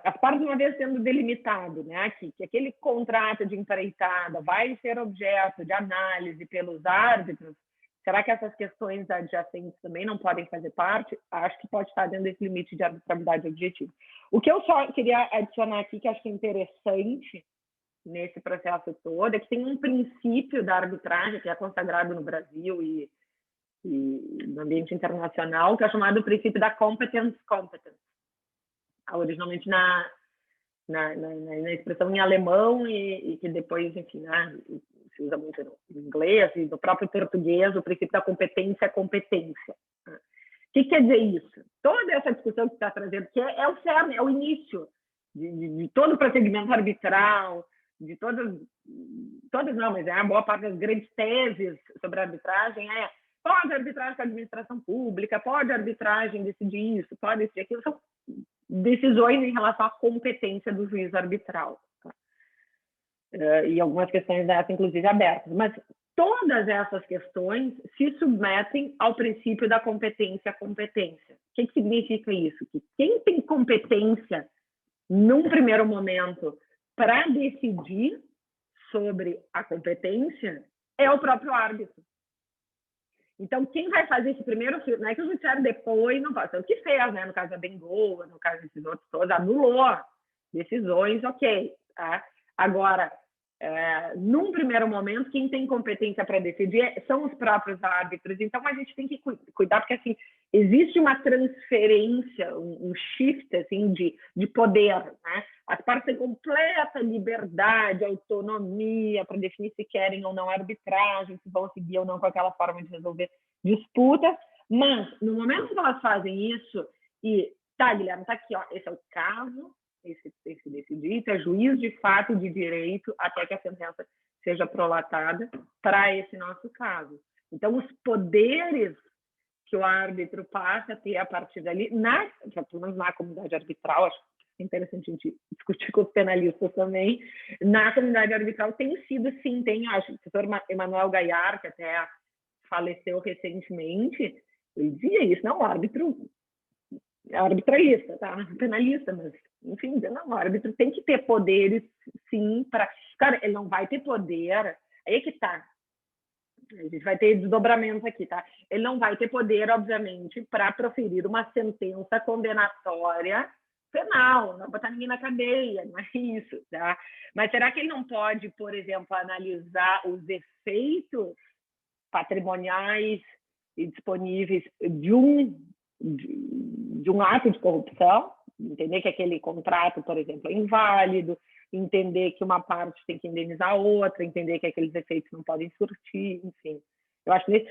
as partes, uma vez sendo delimitado, né, que aquele contrato de empreitada vai ser objeto de análise pelos árbitros, será que essas questões adjacentes também não podem fazer parte? Acho que pode estar dentro desse limite de arbitrabilidade objetiva. O que eu só queria adicionar aqui, que acho que é interessante nesse processo todo, é que tem um princípio da arbitragem que é consagrado no Brasil e no ambiente internacional, que é chamado princípio da competence, originalmente na expressão em alemão e que depois, enfim, né, se usa muito no inglês e no próprio português, o princípio da competência. O que quer dizer isso? Toda essa discussão que está trazendo, que é o cerne, é o início de todo o procedimento arbitral, de todas não, mas a boa parte das grandes teses sobre a arbitragem pode arbitragem com a administração pública, pode arbitragem decidir isso, pode decidir aquilo, são decisões em relação à competência do juiz arbitral. Tá? E algumas questões dessas, inclusive, abertas. Mas todas essas questões se submetem ao princípio da competência. O que significa isso? Que quem tem competência, num primeiro momento, para decidir sobre a competência é o próprio árbitro. Então, quem vai fazer esse primeiro filtro, não é que o judiciário depois não pode ser o que fez, né? No caso da Bengoa, no caso desses outros todos, anulou decisões, ok. Tá? Agora, num primeiro momento, quem tem competência para decidir são os próprios árbitros. Então, a gente tem que cuidar, porque assim, existe uma transferência, um shift assim, de poder. Né? As partes têm completa liberdade, autonomia para definir se querem ou não arbitragem, se vão seguir ou não com aquela forma de resolver disputas. Mas, no momento que elas fazem isso, tá, Guilherme, tá aqui, ó, esse é o caso, esse decidir, isso é juiz de fato e de direito até que a sentença seja prolatada para esse nosso caso. Então, os poderes que o árbitro passa a ter a partir dali, pelo menos na comunidade arbitral, acho que é interessante a gente discutir com os penalistas também, na comunidade arbitral tem sido, sim, acho, o professor Emanuel Gaillard, que até faleceu recentemente, ele dizia isso, não, o árbitro é arbitralista, tá? Penalista, mas, enfim, não, o árbitro tem que ter poderes, sim, para... Cara, ele não vai ter poder, aí é que tá. A gente vai ter desdobramento aqui, tá? Ele não vai ter poder, obviamente, para proferir uma sentença condenatória penal, não botar ninguém na cadeia, não é isso, tá? Mas será que ele não pode, por exemplo, analisar os efeitos patrimoniais e disponíveis de um ato de corrupção? Entender que aquele contrato, por exemplo, é inválido, entender que uma parte tem que indenizar a outra, entender que aqueles efeitos não podem surtir, enfim. Eu acho que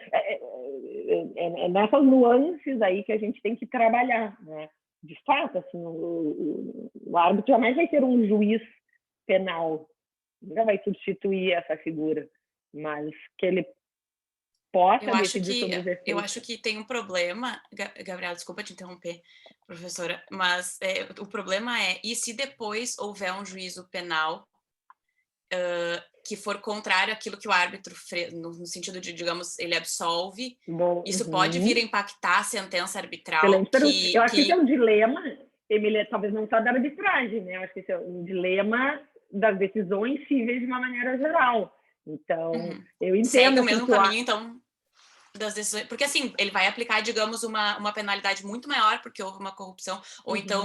é nessas nuances aí que a gente tem que trabalhar, né? De fato, assim, o árbitro jamais vai ter um juiz penal, nunca vai substituir essa figura, mas que ele possa decidir sobre os efeitos.
Eu acho que tem um problema, Gabriela, desculpa te interromper, professora, mas o problema e se depois houver um juízo penal que for contrário àquilo que o árbitro fez, no sentido de, digamos, ele absolve, isso pode vir a impactar a sentença arbitral?
Eu acho que esse é um dilema, Emília, talvez não só da arbitragem, né? Eu acho que esse é um dilema das decisões cíveis de uma maneira geral. Então, eu entendo...
Segue o mesmo caminho, então, das decisões... Porque, assim, ele vai aplicar, digamos, uma penalidade muito maior porque houve uma corrupção, ou então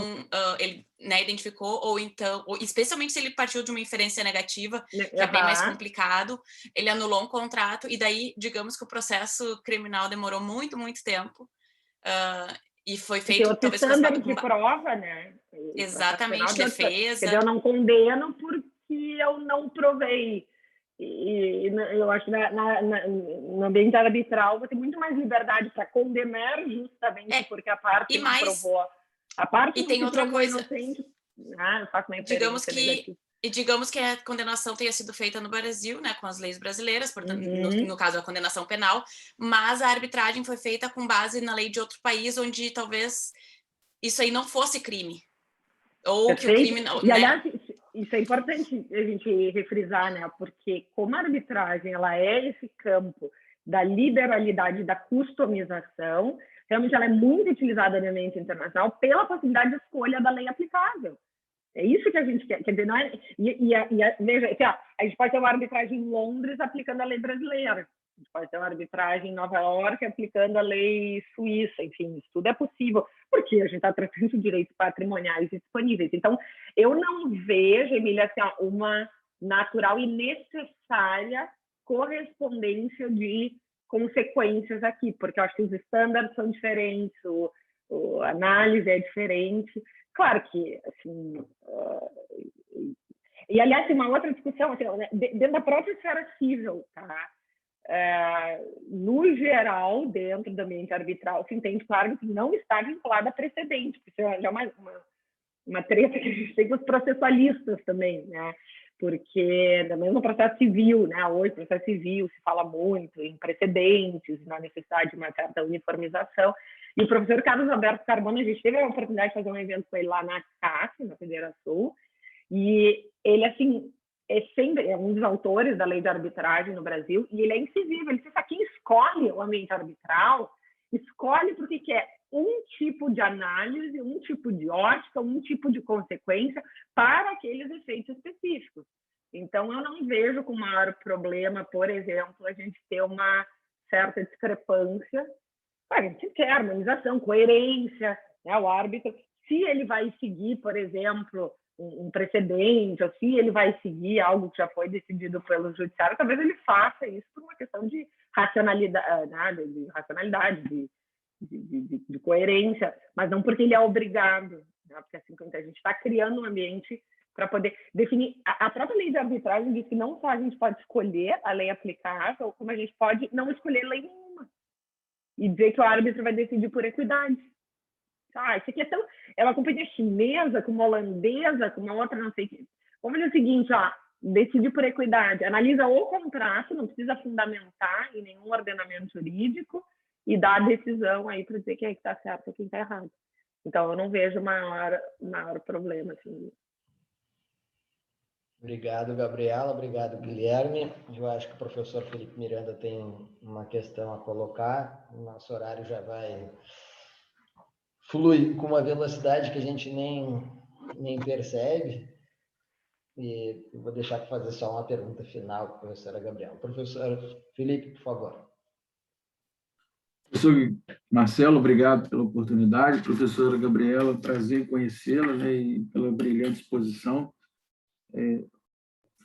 ele, né, identificou, ou então... especialmente se ele partiu de uma inferência negativa, que é bem mais complicado, ele anulou um contrato, e daí, digamos que o processo criminal demorou muito, muito tempo, e foi feito...
talvez standard de prova, né?
Exatamente, defesa...
Quer dizer, eu não condeno porque eu não provei. E eu acho que no ambiente arbitral você tem muito mais liberdade para condenar justamente porque a parte não provou. A parte
que tem outra coisa
inocente, eu faço uma
digamos que a condenação tenha sido feita no Brasil, né, com as leis brasileiras, portanto, no caso a condenação penal, mas a arbitragem foi feita com base na lei de outro país onde talvez isso aí não fosse crime, ou que o crime não,
e aliás, isso é importante a gente refrisar, né? Porque como a arbitragem ela é esse campo da liberalidade, da customização, realmente ela é muito utilizada no ambiente internacional pela possibilidade de escolha da lei aplicável. É isso que a gente quer dizer, não é? Veja, assim, a gente pode ter uma arbitragem em Londres aplicando a lei brasileira. A gente pode ter uma arbitragem em Nova York aplicando a lei suíça, enfim, isso tudo é possível, porque a gente está tratando de direitos patrimoniais e disponíveis. Então, eu não vejo, Emília, assim, uma natural e necessária correspondência de consequências aqui, porque eu acho que os estándares são diferentes, a análise é diferente. Claro que, assim... E, aliás, tem uma outra discussão, assim, dentro da própria esfera civil, tá? No geral, dentro do ambiente arbitral, se entende, claro, que não está vinculado a precedente, porque isso já é uma treta que a gente tem com os processualistas também, né? Porque no mesmo processo civil, né? Hoje, processo civil se fala muito em precedentes, na necessidade de uma certa uniformização. E o professor Carlos Alberto Carmona, a gente teve a oportunidade de fazer um evento com ele lá na CAF, na Federação, e ele, assim, é um dos autores da lei de arbitragem no Brasil, e ele é incisível. Ele diz que quem escolhe o ambiente arbitral, escolhe porque quer um tipo de análise, um tipo de ótica, um tipo de consequência para aqueles efeitos específicos. Então, eu não vejo com maior problema, por exemplo, a gente ter uma certa discrepância. A gente quer harmonização, coerência, né? O árbitro, se ele vai seguir, por exemplo, um precedente, ou se ele vai seguir algo que já foi decidido pelo judiciário, talvez ele faça isso por uma questão de racionalidade, de coerência, mas não porque ele é obrigado, né? Porque assim, a gente está criando um ambiente para poder definir. A própria lei de arbitragem diz que não só a gente pode escolher a lei aplicável, como a gente pode não escolher lei nenhuma e dizer que o árbitro vai decidir por equidade. Isso aqui é uma companhia chinesa, com uma holandesa, com uma outra, não sei o que. Vamos dizer o seguinte, decide por equidade, analisa o contrato, não precisa fundamentar em nenhum ordenamento jurídico e dá a decisão aí para dizer quem é que está certo e quem está errado. Então, eu não vejo maior problema. Assim.
Obrigado, Gabriela. Obrigado, Guilherme. Eu acho que o professor Felipe Miranda tem uma questão a colocar. O nosso horário já vai fluir com uma velocidade que a gente nem percebe. e eu vou deixar para fazer só uma pergunta final para a professora Gabriela. Professor Felipe, por favor.
Professor Marcelo, obrigado pela oportunidade. Professora Gabriela, prazer conhecê-la, né, e pela brilhante exposição.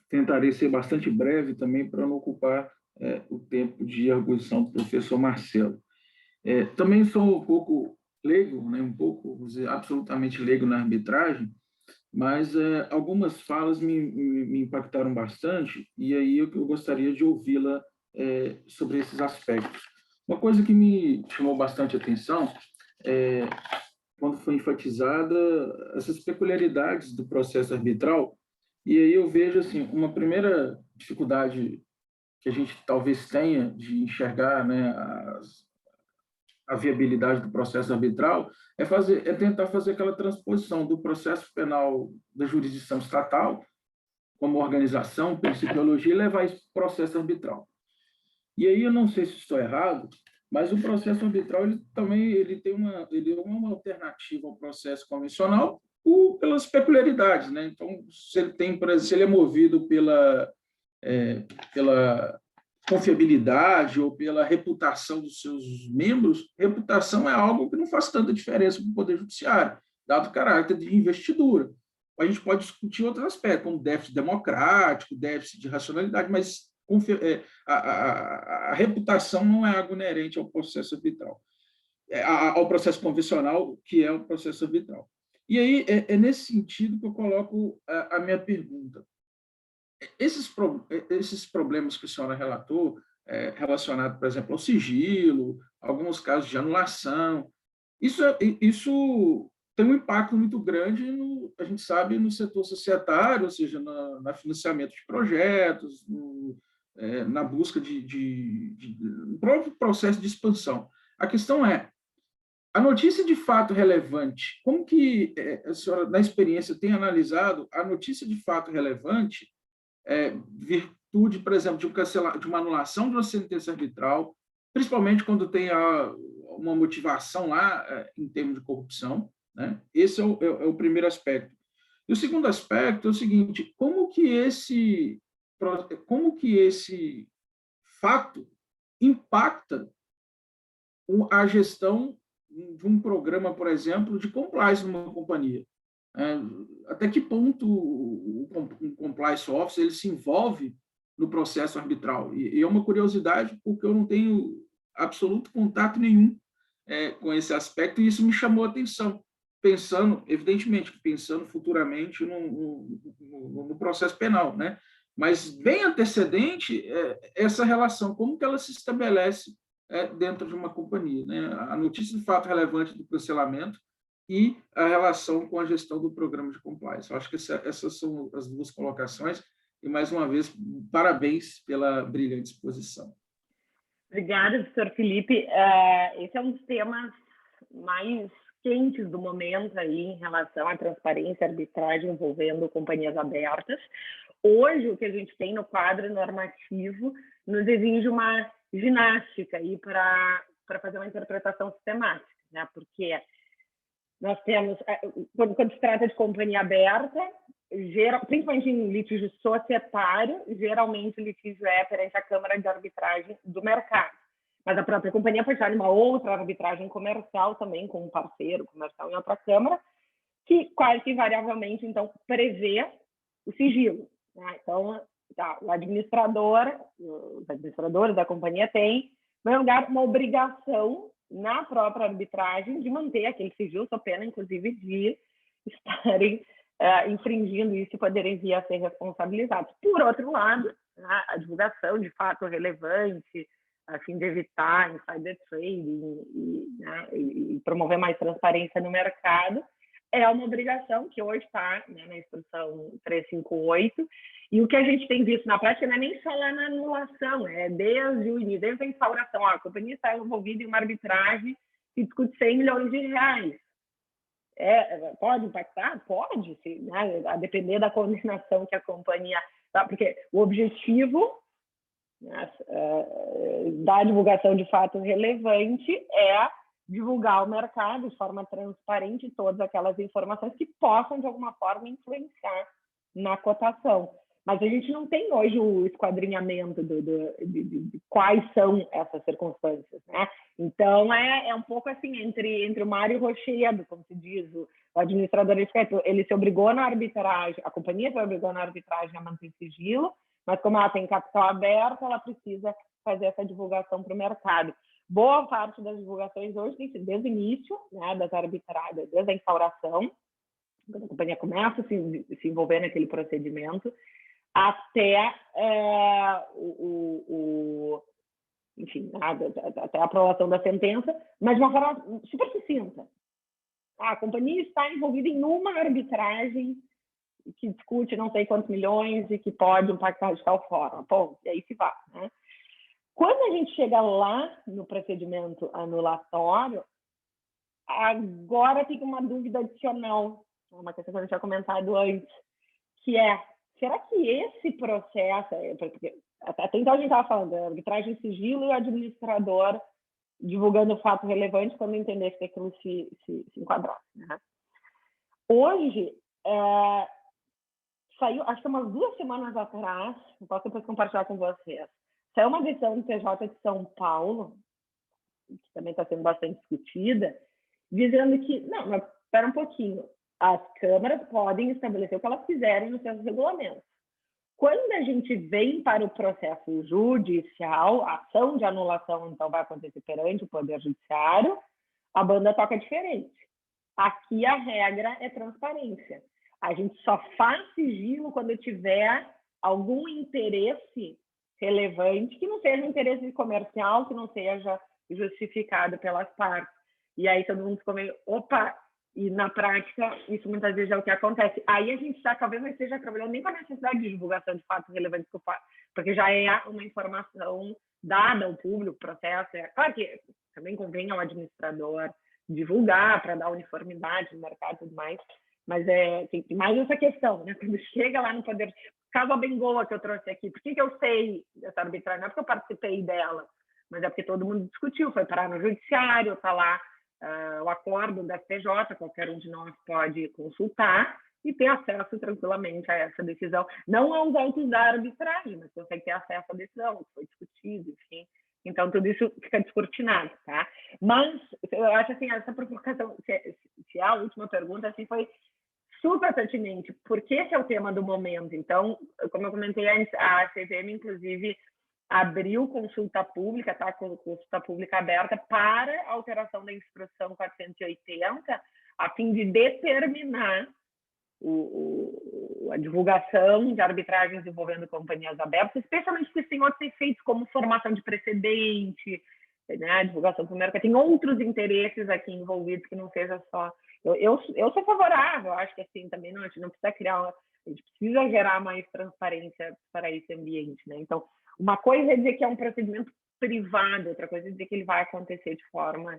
Tentarei ser bastante breve também para não ocupar o tempo de arguição do professor Marcelo. Também sou um pouco leigo, né, um pouco, vou dizer, absolutamente leigo na arbitragem, mas algumas falas me impactaram bastante, e aí eu gostaria de ouvi-la sobre esses aspectos. Uma coisa que me chamou bastante atenção é quando foi enfatizada essas peculiaridades do processo arbitral, e aí eu vejo assim, uma primeira dificuldade que a gente talvez tenha de enxergar, né, a viabilidade do processo arbitral é tentar fazer aquela transposição do processo penal da jurisdição estatal como organização, principiologia, e levar isso para o processo arbitral. E aí eu não sei se estou errado, mas o processo arbitral ele é uma alternativa ao processo convencional pelas peculiaridades, né? Então, se ele é movido pela confiabilidade ou pela reputação dos seus membros, reputação é algo que não faz tanta diferença para o Poder Judiciário, dado o caráter de investidura. A gente pode discutir outros aspectos, como déficit democrático, déficit de racionalidade, mas a reputação não é algo inerente ao processo arbitral, ao processo convencional, que é o processo arbitral. E aí é nesse sentido que eu coloco a minha pergunta. Esses problemas que a senhora relatou, relacionados, por exemplo, ao sigilo, alguns casos de anulação, isso tem um impacto muito grande, a gente sabe, no setor societário, ou seja, no financiamento de projetos, na busca no próprio processo de expansão. A questão é, a notícia de fato relevante, como que a senhora, na experiência, tem analisado a notícia de fato relevante, virtude, por exemplo, de uma anulação de uma sentença arbitral, principalmente quando tem uma motivação lá em termos de corrupção, né? Esse é o primeiro aspecto. E o segundo aspecto é o seguinte: como que esse fato impacta a gestão de um programa, por exemplo, de compliance numa companhia? Até que ponto um compliance officer ele se envolve no processo arbitral? E é uma curiosidade, porque eu não tenho absoluto contato nenhum com esse aspecto, e isso me chamou a atenção, evidentemente, pensando futuramente no processo penal, né? Mas bem antecedente essa relação, como que ela se estabelece dentro de uma companhia, né? A notícia de fato relevante do cancelamento e a relação com a gestão do programa de compliance. Eu acho que essas são as duas colocações, e, mais uma vez, parabéns pela brilhante exposição.
Obrigada, professor Felipe. Esse é um dos temas mais quentes do momento aí em relação à transparência e arbitragem envolvendo companhias abertas. Hoje, o que a gente tem no quadro normativo nos exige uma ginástica aí para fazer uma interpretação sistemática, né? Porque nós temos, quando se trata de companhia aberta, principalmente em litígio societário, geralmente o litígio é perante a Câmara de Arbitragem do Mercado. Mas a própria companhia pode estar em uma outra arbitragem comercial também, com um parceiro comercial em outra Câmara, que quase que invariavelmente, então, prevê o sigilo, né? Então, os administradores da companhia têm, em primeiro lugar, uma obrigação na própria arbitragem de manter aquele sigilo, sob pena, inclusive, de estarem infringindo isso e poderem vir a ser responsabilizados. Por outro lado, a divulgação de fato relevante, a fim de evitar insider trading e promover mais transparência no mercado, é uma obrigação que hoje está, né, na Instrução 358, e o que a gente tem visto na prática não é nem só lá na anulação, desde o início, desde a instauração. A companhia está envolvida em uma arbitragem que discute 100 milhões de reais. Pode impactar? Pode, sim, né? A depender da condenação que a companhia... Porque o objetivo, né, da divulgação de fato relevante é divulgar ao mercado de forma transparente todas aquelas informações que possam, de alguma forma, influenciar na cotação. Mas a gente não tem hoje o esquadrinhamento de quais são essas circunstâncias, né? Então, é um pouco assim, entre o mar e o rochedo, como se diz. O administrador, ele se obrigou na arbitragem, a companhia se obrigou na arbitragem a manter sigilo, mas como ela tem capital aberto, ela precisa fazer essa divulgação para o mercado. Boa parte das divulgações hoje tem sido desde o início, né, das arbitragens, desde a instauração, quando a companhia começa a se envolver naquele procedimento, até enfim, até a aprovação da sentença, mas de uma forma super sucinta. A companhia está envolvida em uma arbitragem que discute não sei quantos milhões e que pode impactar de tal forma. Bom, e aí se vai, né? Quando a gente chega lá no procedimento anulatório, agora tem uma dúvida adicional, uma questão que a gente tinha comentado antes, que é, será que esse processo, porque até então a gente estava falando da arbitragem sigilo e o administrador divulgando o fato relevante quando entendesse que aquilo se enquadrasse, né? Hoje, saiu, acho que umas 2 semanas atrás, posso depois compartilhar com vocês, saiu uma decisão do TJ de São Paulo, que também está sendo bastante discutida, dizendo que, não, mas espera um pouquinho, as câmaras podem estabelecer o que elas quiserem nos seus regulamentos. Quando a gente vem para o processo judicial, a ação de anulação, então, vai acontecer perante o Poder Judiciário, a banda toca diferente. Aqui a regra é transparência. A gente só faz sigilo quando tiver algum interesse relevante, que não seja um interesse comercial, que não seja justificado pelas partes. E aí todo mundo ficou meio, opa, e na prática isso muitas vezes é o que acontece. Aí a gente talvez não esteja trabalhando nem com a necessidade de divulgação de fatos relevantes, porque já é uma informação dada ao público, processo. Claro que também convém ao administrador divulgar para dar uniformidade no mercado e tudo mais, mas tem mais essa questão, né? Quando chega lá no Poder... Caso a Bengoa que eu trouxe aqui, por que eu sei dessa arbitragem? Não é porque eu participei dela, mas é porque todo mundo discutiu, foi parar no judiciário, está lá o acordo da STJ, qualquer um de nós pode consultar e ter acesso tranquilamente a essa decisão. Não aos autos da arbitragem, mas consegue ter acesso à decisão, que foi discutido, enfim. Então, tudo isso fica descortinado, tá? Mas, eu acho assim, essa provocação, se a última pergunta, assim, foi super pertinente, porque esse é o tema do momento. Então, como eu comentei antes, a CVM, inclusive, abriu consulta pública, tá? Com consulta pública aberta para alteração da instrução 480, a fim de determinar a divulgação de arbitragens envolvendo companhias abertas, especialmente porque tem outros efeitos, como formação de precedente, né? Divulgação para o mercado. Tem outros interesses aqui envolvidos que não seja só... Eu sou favorável, acho que assim, também não, a gente não precisa criar... A gente precisa gerar mais transparência para esse ambiente, né? Então, uma coisa é dizer que é um procedimento privado, outra coisa é dizer que ele vai acontecer de forma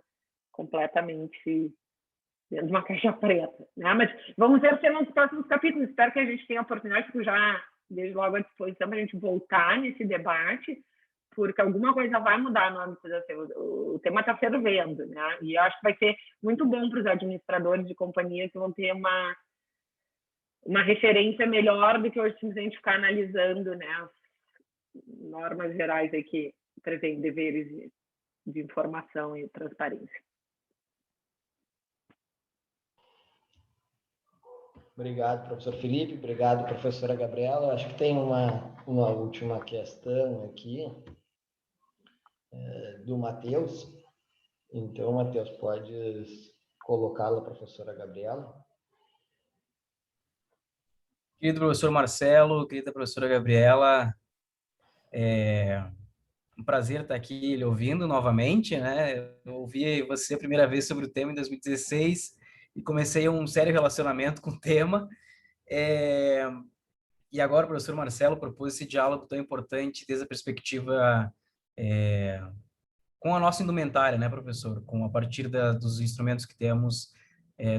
completamente dentro de uma caixa preta, né? Mas vamos ver se nos próximos capítulos. Espero que a gente tenha a oportunidade, porque já desde logo à disposição para a gente voltar nesse debate, porque alguma coisa vai mudar no âmbito da CVM. O tema está fervendo, né? E eu acho que vai ser muito bom para os administradores de companhias que vão ter uma referência melhor do que hoje simplesmente ficar analisando, né, as normas gerais aí que prevêem deveres de informação e transparência.
Obrigado, professor Felipe. Obrigado, professora Gabriela. Acho que tem uma última questão aqui do Matheus. Então, Matheus, pode colocá-la, professora Gabriela?
Querido professor Marcelo, querida professora Gabriela, um prazer estar aqui lhe ouvindo novamente, né? Eu ouvi você a primeira vez sobre o tema em 2016 e comecei um sério relacionamento com o tema. E agora o professor Marcelo propôs esse diálogo tão importante desde a perspectiva com a nossa indumentária, né, professor? A partir dos instrumentos que temos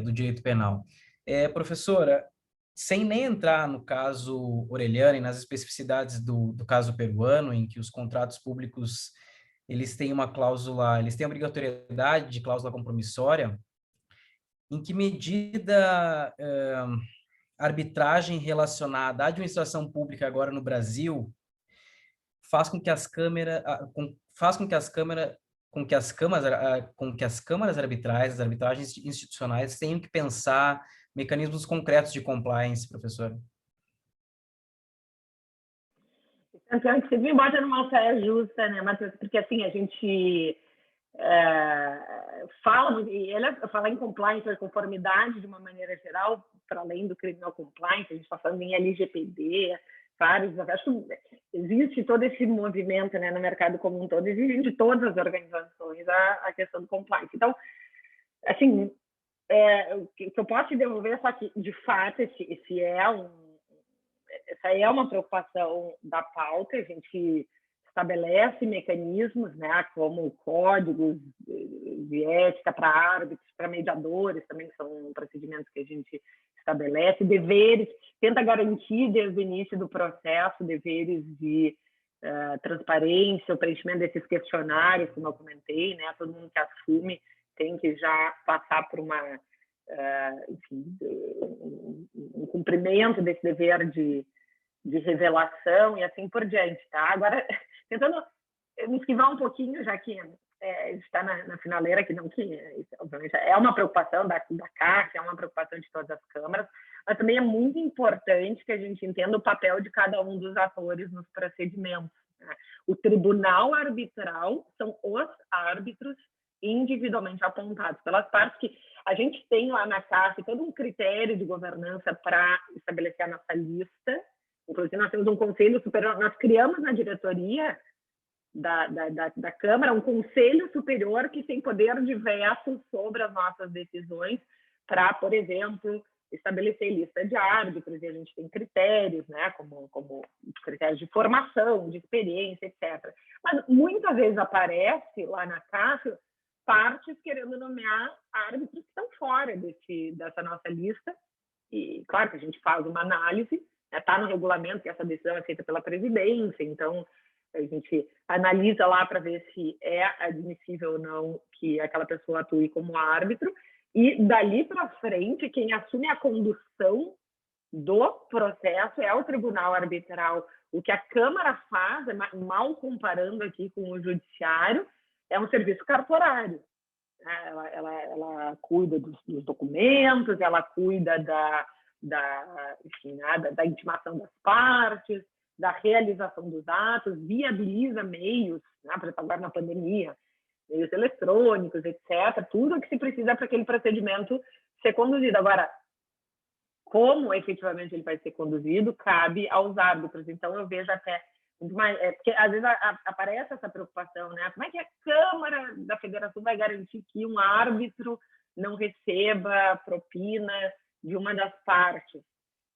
do direito penal. Professora, sem nem entrar no caso Orellana e nas especificidades do caso peruano, em que os contratos públicos eles têm uma cláusula, eles têm obrigatoriedade de cláusula compromissória, em que medida arbitragem relacionada à administração pública agora no Brasil faz com que as câmaras, arbitrais, as arbitragens institucionais tenham que pensar mecanismos concretos de compliance, professor?
Então, você me bota numa saia justa, né, Matheus? Porque, assim, a gente fala em compliance, conformidade de uma maneira geral, para além do criminal compliance, a gente está falando em LGPD, vários, acho que existe todo esse movimento, né, no mercado como um todo, exige de todas as organizações a questão do compliance. Então, assim, o que eu posso te devolver é só que, de fato, essa é uma preocupação da pauta, a gente estabelece mecanismos, né, como códigos de ética para árbitros, para mediadores, também são procedimentos que a gente estabelece, deveres, tenta garantir desde o início do processo deveres de transparência, o preenchimento desses questionários, como eu comentei, né, todo mundo que assume tem que já passar por enfim, um cumprimento desse dever de revelação e assim por diante, tá? Agora, tentando me esquivar um pouquinho, já que a gente está na finaleira, que obviamente é uma preocupação da CAC, é uma preocupação de todas as câmaras, mas também é muito importante que a gente entenda o papel de cada um dos atores nos procedimentos, né? O tribunal arbitral são os árbitros individualmente apontados pelas partes, que a gente tem lá na CAF todo um critério de governança para estabelecer a nossa lista. Inclusive, nós temos um conselho superior, nós criamos na diretoria da Câmara um conselho superior que tem poder de veto sobre as nossas decisões para, por exemplo, estabelecer lista de árbitros, e a gente tem critérios, né, como critérios de formação, de experiência, etc. Mas muitas vezes aparece lá na CAF partes querendo nomear árbitros que estão fora dessa nossa lista, e claro que a gente faz uma análise, está no regulamento que essa decisão é feita pela presidência, então a gente analisa lá para ver se é admissível ou não que aquela pessoa atue como árbitro, e dali para frente, quem assume a condução do processo é o tribunal arbitral. O que a Câmara faz, mal comparando aqui com o judiciário, é um serviço cartorário. Ela cuida dos documentos, ela cuida da intimação das partes, da realização dos atos, viabiliza meios, né, por exemplo, agora na pandemia, meios eletrônicos, etc., tudo o que se precisa para aquele procedimento ser conduzido. Agora, como efetivamente ele vai ser conduzido, cabe aos árbitros. Então, eu vejo até muito mais, porque às vezes aparece essa preocupação, né? Como é que a Câmara da Federação vai garantir que um árbitro não receba propina de uma das partes?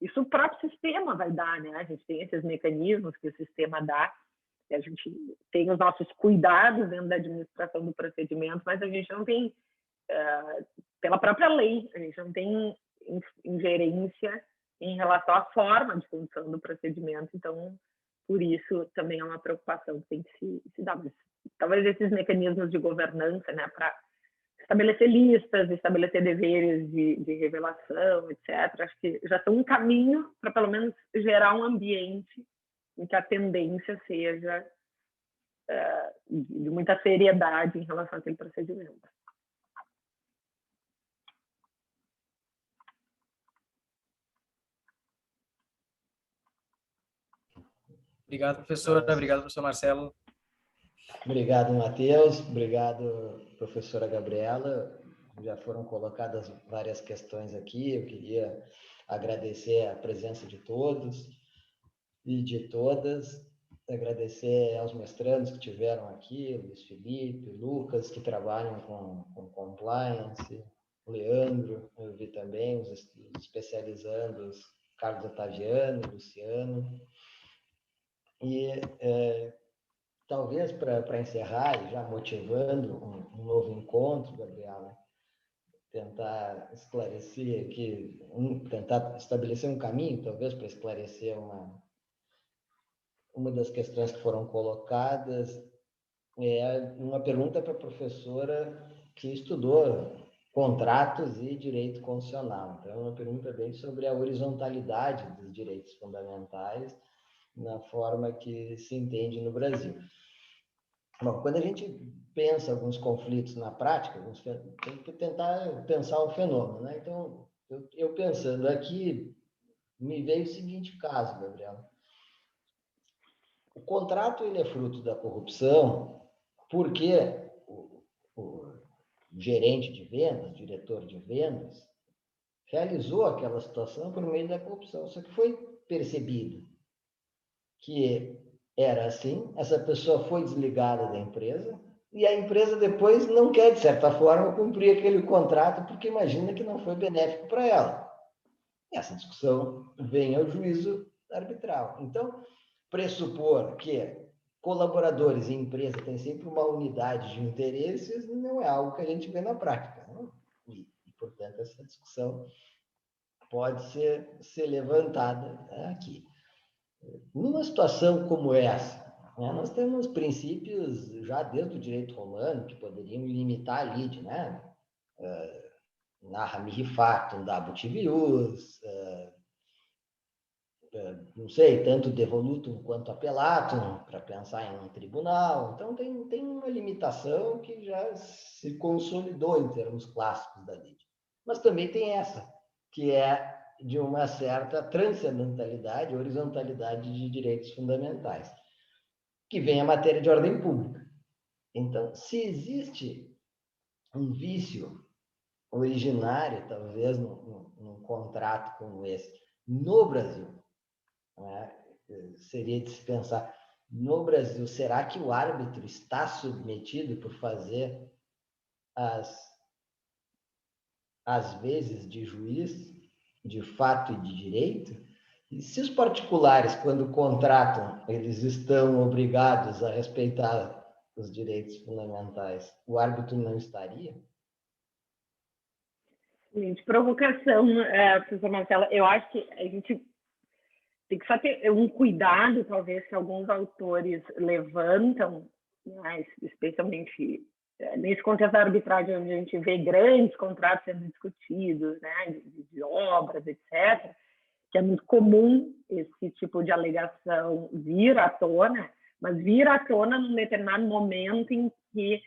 Isso o próprio sistema vai dar, né? A gente tem esses mecanismos que o sistema dá, e a gente tem os nossos cuidados dentro da administração do procedimento, mas a gente não tem, pela própria lei, a gente não tem ingerência em relação à forma de condução do procedimento, então, por isso, também é uma preocupação que tem que se dar. Mas, talvez esses mecanismos de governança, né, para estabelecer listas, estabelecer deveres de revelação, etc., acho que já são um caminho para, pelo menos, gerar um ambiente em que a tendência seja de muita seriedade em relação àquele procedimento.
Obrigado, professora. Obrigado, professor Marcelo.
Obrigado, Matheus. Obrigado, professora Gabriela. Já foram colocadas várias questões aqui. Eu queria agradecer a presença de todos e de todas. Agradecer aos mestrandos que tiveram aqui, Luiz Felipe, Lucas, que trabalham com compliance, o Leandro, eu vi também, os especializandos, Carlos Otaviano, Luciano. E talvez para encerrar, e já motivando um novo encontro, Gabriela, tentar esclarecer aqui, tentar estabelecer um caminho, talvez, para esclarecer uma das questões que foram colocadas, é uma pergunta para a professora que estudou contratos e direito constitucional. Então, é uma pergunta bem sobre a horizontalidade dos direitos fundamentais na forma que se entende no Brasil. Bom, quando a gente pensa alguns conflitos na prática, tem que tentar pensar o fenômeno, né? Então, eu pensando aqui, me veio o seguinte caso, Gabriela. O contrato ele é fruto da corrupção porque o gerente de vendas, diretor de vendas, realizou aquela situação por meio da corrupção. Só que foi percebido que era assim, essa pessoa foi desligada da empresa e a empresa depois não quer, de certa forma, cumprir aquele contrato porque imagina que não foi benéfico para ela. E essa discussão vem ao juízo arbitral. Então, pressupor que colaboradores e empresa têm sempre uma unidade de interesses não é algo que a gente vê na prática, né? E, portanto, essa discussão pode ser levantada aqui. Numa situação como essa, né, nós temos princípios já desde o direito romano que poderiam limitar a lide, né? Narra mihi factum, dabutivius, não sei, tanto devolutum quanto appellatum, para pensar em um tribunal. Então, tem uma limitação que já se consolidou em termos clássicos da lei. Mas também tem essa, que é de uma certa transcendentalidade, horizontalidade de direitos fundamentais, que vem a matéria de ordem pública. Então, se existe um vício originário, talvez, num contrato como esse, no Brasil, né? Seria de se pensar, no Brasil, será que o árbitro está submetido por fazer as vezes de juiz, de fato e de direito? E se os particulares, quando contratam, eles estão obrigados a respeitar os direitos fundamentais, o árbitro não estaria?
Gente, provocação, professor Marcelo. Eu acho que a gente tem que só ter um cuidado, talvez, que alguns autores levantam, né, especialmente nesse contexto da arbitragem, onde a gente vê grandes contratos sendo discutidos, né, de obras, etc., que é muito comum esse tipo de alegação vir à tona, mas vir à tona num determinado momento em que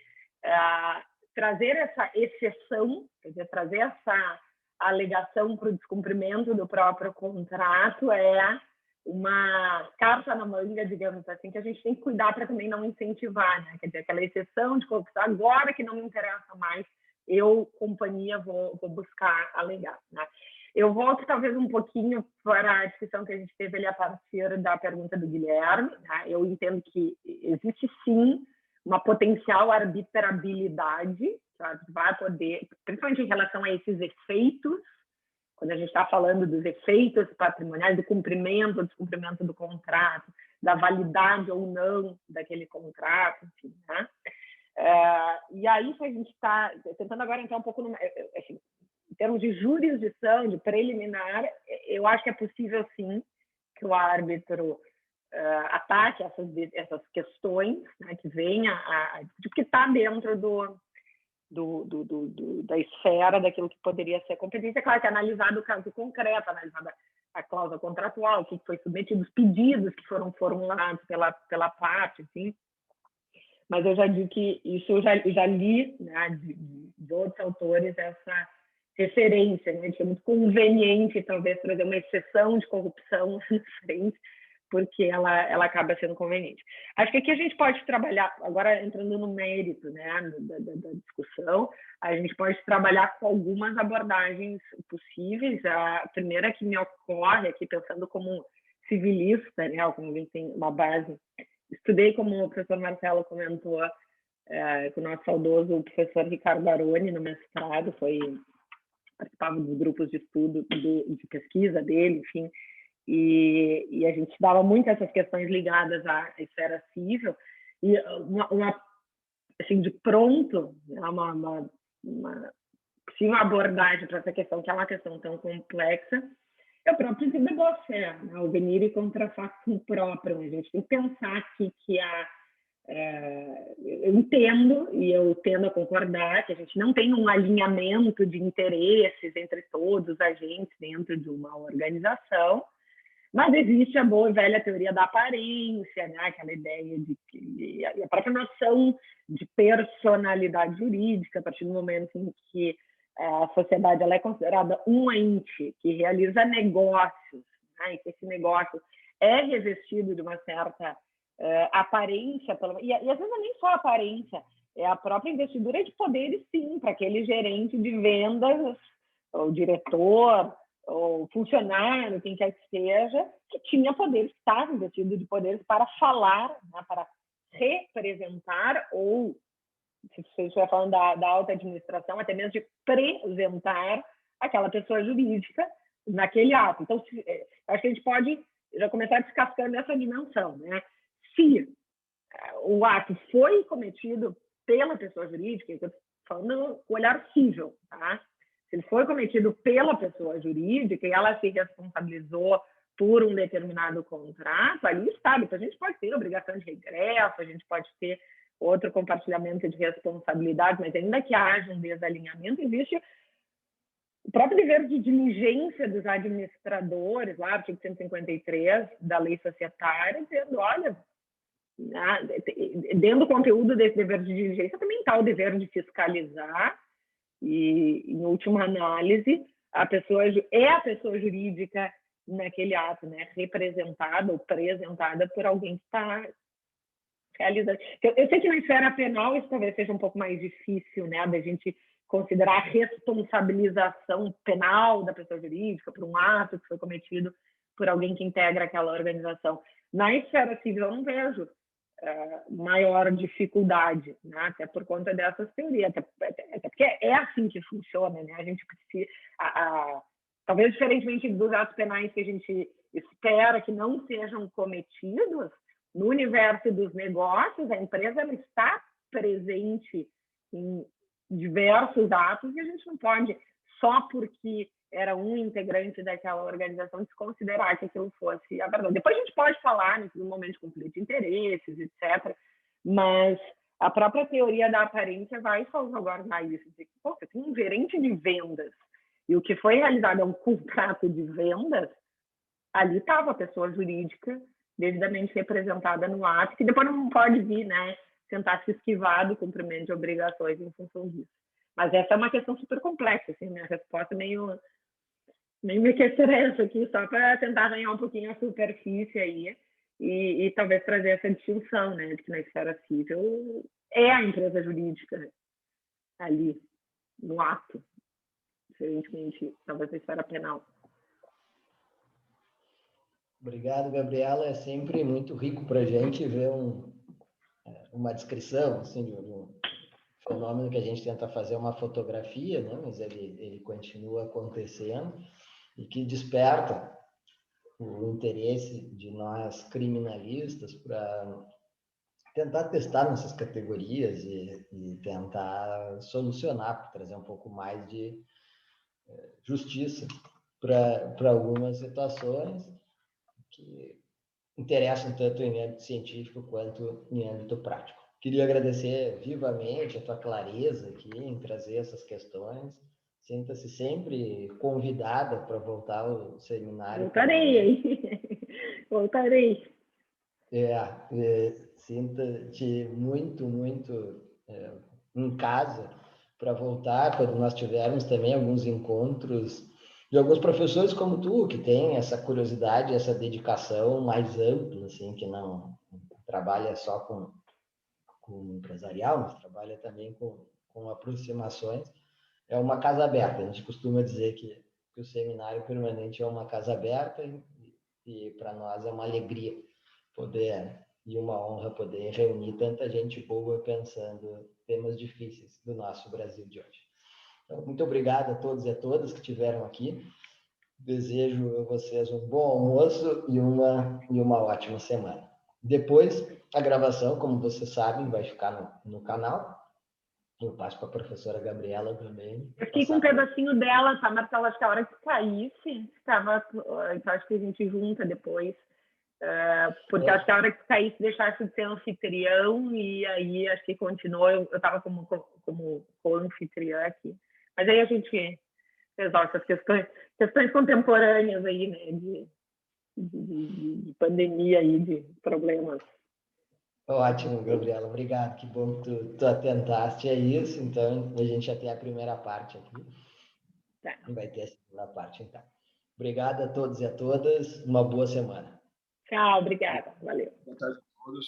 trazer essa exceção, quer dizer, trazer essa alegação para o descumprimento do próprio contrato é uma carta na manga, digamos assim, que a gente tem que cuidar para também não incentivar, né? Quer dizer, aquela exceção de corrupção, agora que não me interessa mais, eu, companhia, vou buscar alegar, né? Eu volto talvez um pouquinho para a discussão que a gente teve ali a partir da pergunta do Guilherme, né? Eu entendo que existe sim uma potencial arbitrabilidade, sabe? Vai poder, principalmente em relação a esses efeitos, quando a gente está falando dos efeitos patrimoniais, do cumprimento ou descumprimento do contrato, da validade ou não daquele contrato, enfim, né? E aí a gente está tentando agora entrar um pouco assim, em termos de jurisdição, de preliminar, eu acho que é possível sim que o árbitro ataque essas questões, né, que venha que está dentro da esfera daquilo que poderia ser competência. Claro que é analisado o caso concreto, analisada a cláusula contratual, o que foi submetido, os pedidos que foram formulados pela parte, enfim. Mas eu já digo que isso eu já li, né, de outros autores essa referência, né, de que é muito conveniente talvez trazer uma exceção de corrupção na frente, porque ela acaba sendo conveniente. Acho que aqui a gente pode trabalhar, agora entrando no mérito, né, da discussão, a gente pode trabalhar com algumas abordagens possíveis. A primeira que me ocorre aqui, pensando como civilista, né, como alguém tem uma base, estudei, como o professor Marcelo comentou, com o nosso saudoso professor Ricardo Baroni no mestrado, participava dos grupos de estudo, de pesquisa dele, enfim, e a gente dava muito essas questões ligadas à esfera civil, e assim, de pronto, uma abordagem para essa questão, que é uma questão tão complexa, é o próprio princípio da boa-fé, né? O venire contra factum próprio. A gente tem que pensar aqui que eu entendo, e eu tendo a concordar, que a gente não tem um alinhamento de interesses entre todos os agentes dentro de uma organização, mas existe a boa e velha teoria da aparência, né? Aquela ideia de que a própria noção de personalidade jurídica, a partir do momento em que a sociedade ela é considerada um ente que realiza negócios, né? E que esse negócio é revestido de uma certa aparência, e às vezes não é nem só aparência, é a própria investidura de poderes, sim, para aquele gerente de vendas, ou diretor, ou funcionário, quem quer que seja, que tinha poderes, estava investido de poderes para falar, né, para representar, ou, se você estiver falando da alta administração, até mesmo de apresentar aquela pessoa jurídica naquele ato. Então, acho que a gente pode já começar descascando essa dimensão, né? Se o ato foi cometido pela pessoa jurídica, eu estou falando com olhar cível, tá? Se ele foi cometido pela pessoa jurídica e ela se responsabilizou por um determinado contrato, ali está. Depois a gente pode ter obrigação de regresso, a gente pode ter outro compartilhamento de responsabilidade, mas ainda que haja um desalinhamento, existe o próprio dever de diligência dos administradores, lá, artigo 153 da lei societária, dizendo, olha, dentro do conteúdo desse dever de diligência também está o dever de fiscalizar e, em última análise, a pessoa jurídica naquele ato, né, representada ou apresentada por alguém que está realizando. Eu sei que na esfera penal isso talvez seja um pouco mais difícil, né, da gente considerar a responsabilização penal da pessoa jurídica por um ato que foi cometido por alguém que integra aquela organização. Na esfera civil eu não vejo maior dificuldade, né? Até por conta dessas teorias, até porque é assim que funciona, né? A gente precisa, talvez diferentemente dos atos penais que a gente espera que não sejam cometidos, no universo dos negócios, a empresa ela está presente em diversos atos e a gente não pode, só porque era um integrante daquela organização, desconsiderar que aquilo fosse a verdade. Depois a gente pode falar nesse momento de conflito de interesses, etc., mas a própria teoria da aparência vai salvaguardar isso. Pô, você tem um gerente de vendas e o que foi realizado é um contrato de vendas, ali estava a pessoa jurídica devidamente representada no ato, que depois não pode vir, né, tentar se esquivar do cumprimento de obrigações em função disso. Mas essa é uma questão super complexa, assim, minha resposta meio me questionando aqui, só para tentar ganhar um pouquinho a superfície aí e talvez trazer essa distinção, né, de que na esfera civil é a empresa jurídica ali, no ato, diferentemente, talvez na esfera penal.
Obrigado, Gabriela. É sempre muito rico para a gente ver uma descrição assim, de um fenômeno que a gente tenta fazer uma fotografia, né? Mas ele continua acontecendo e que desperta o interesse de nós criminalistas para tentar testar nessas categorias e tentar solucionar, trazer um pouco mais de justiça para algumas situações que interessam tanto em âmbito científico quanto em âmbito prático. Queria agradecer vivamente a tua clareza aqui em trazer essas questões. Sinta-se sempre convidada para voltar ao seminário.
Voltarei.
Sinta-te muito, muito em casa para voltar, quando nós tivermos também alguns encontros de alguns professores como tu, que tem essa curiosidade, essa dedicação mais ampla, assim, que não trabalha só com empresarial, mas trabalha também com aproximações. É uma casa aberta. A gente costuma dizer que o seminário permanente é uma casa aberta e para nós é uma alegria poder e uma honra poder reunir tanta gente boa pensando temas difíceis do nosso Brasil de hoje. Então, muito obrigado a todos e a todas que estiveram aqui. Desejo a vocês um bom almoço e uma ótima semana. Depois, a gravação, como vocês sabem, vai ficar no canal. Eu passo para a professora Gabriela também.
Eu fiquei com um pedacinho dela, tá, Marcela? Acho que a hora que caísse, então acho que a gente junta depois. Porque acho que a hora que caísse, deixasse de ser anfitrião, e aí acho que continuou. Eu estava como co-anfitriã aqui. Mas aí a gente resolve essas questões contemporâneas aí, né? De pandemia aí, de problemas.
Ótimo, Gabriela, obrigado. Que bom que tu atentaste a isso. Então, a gente já tem a primeira parte aqui.
Tá.
Vai ter a segunda parte, então. Obrigado a todos e a todas. Uma boa semana.
Tchau, obrigada. Valeu.
Boa tarde a todos.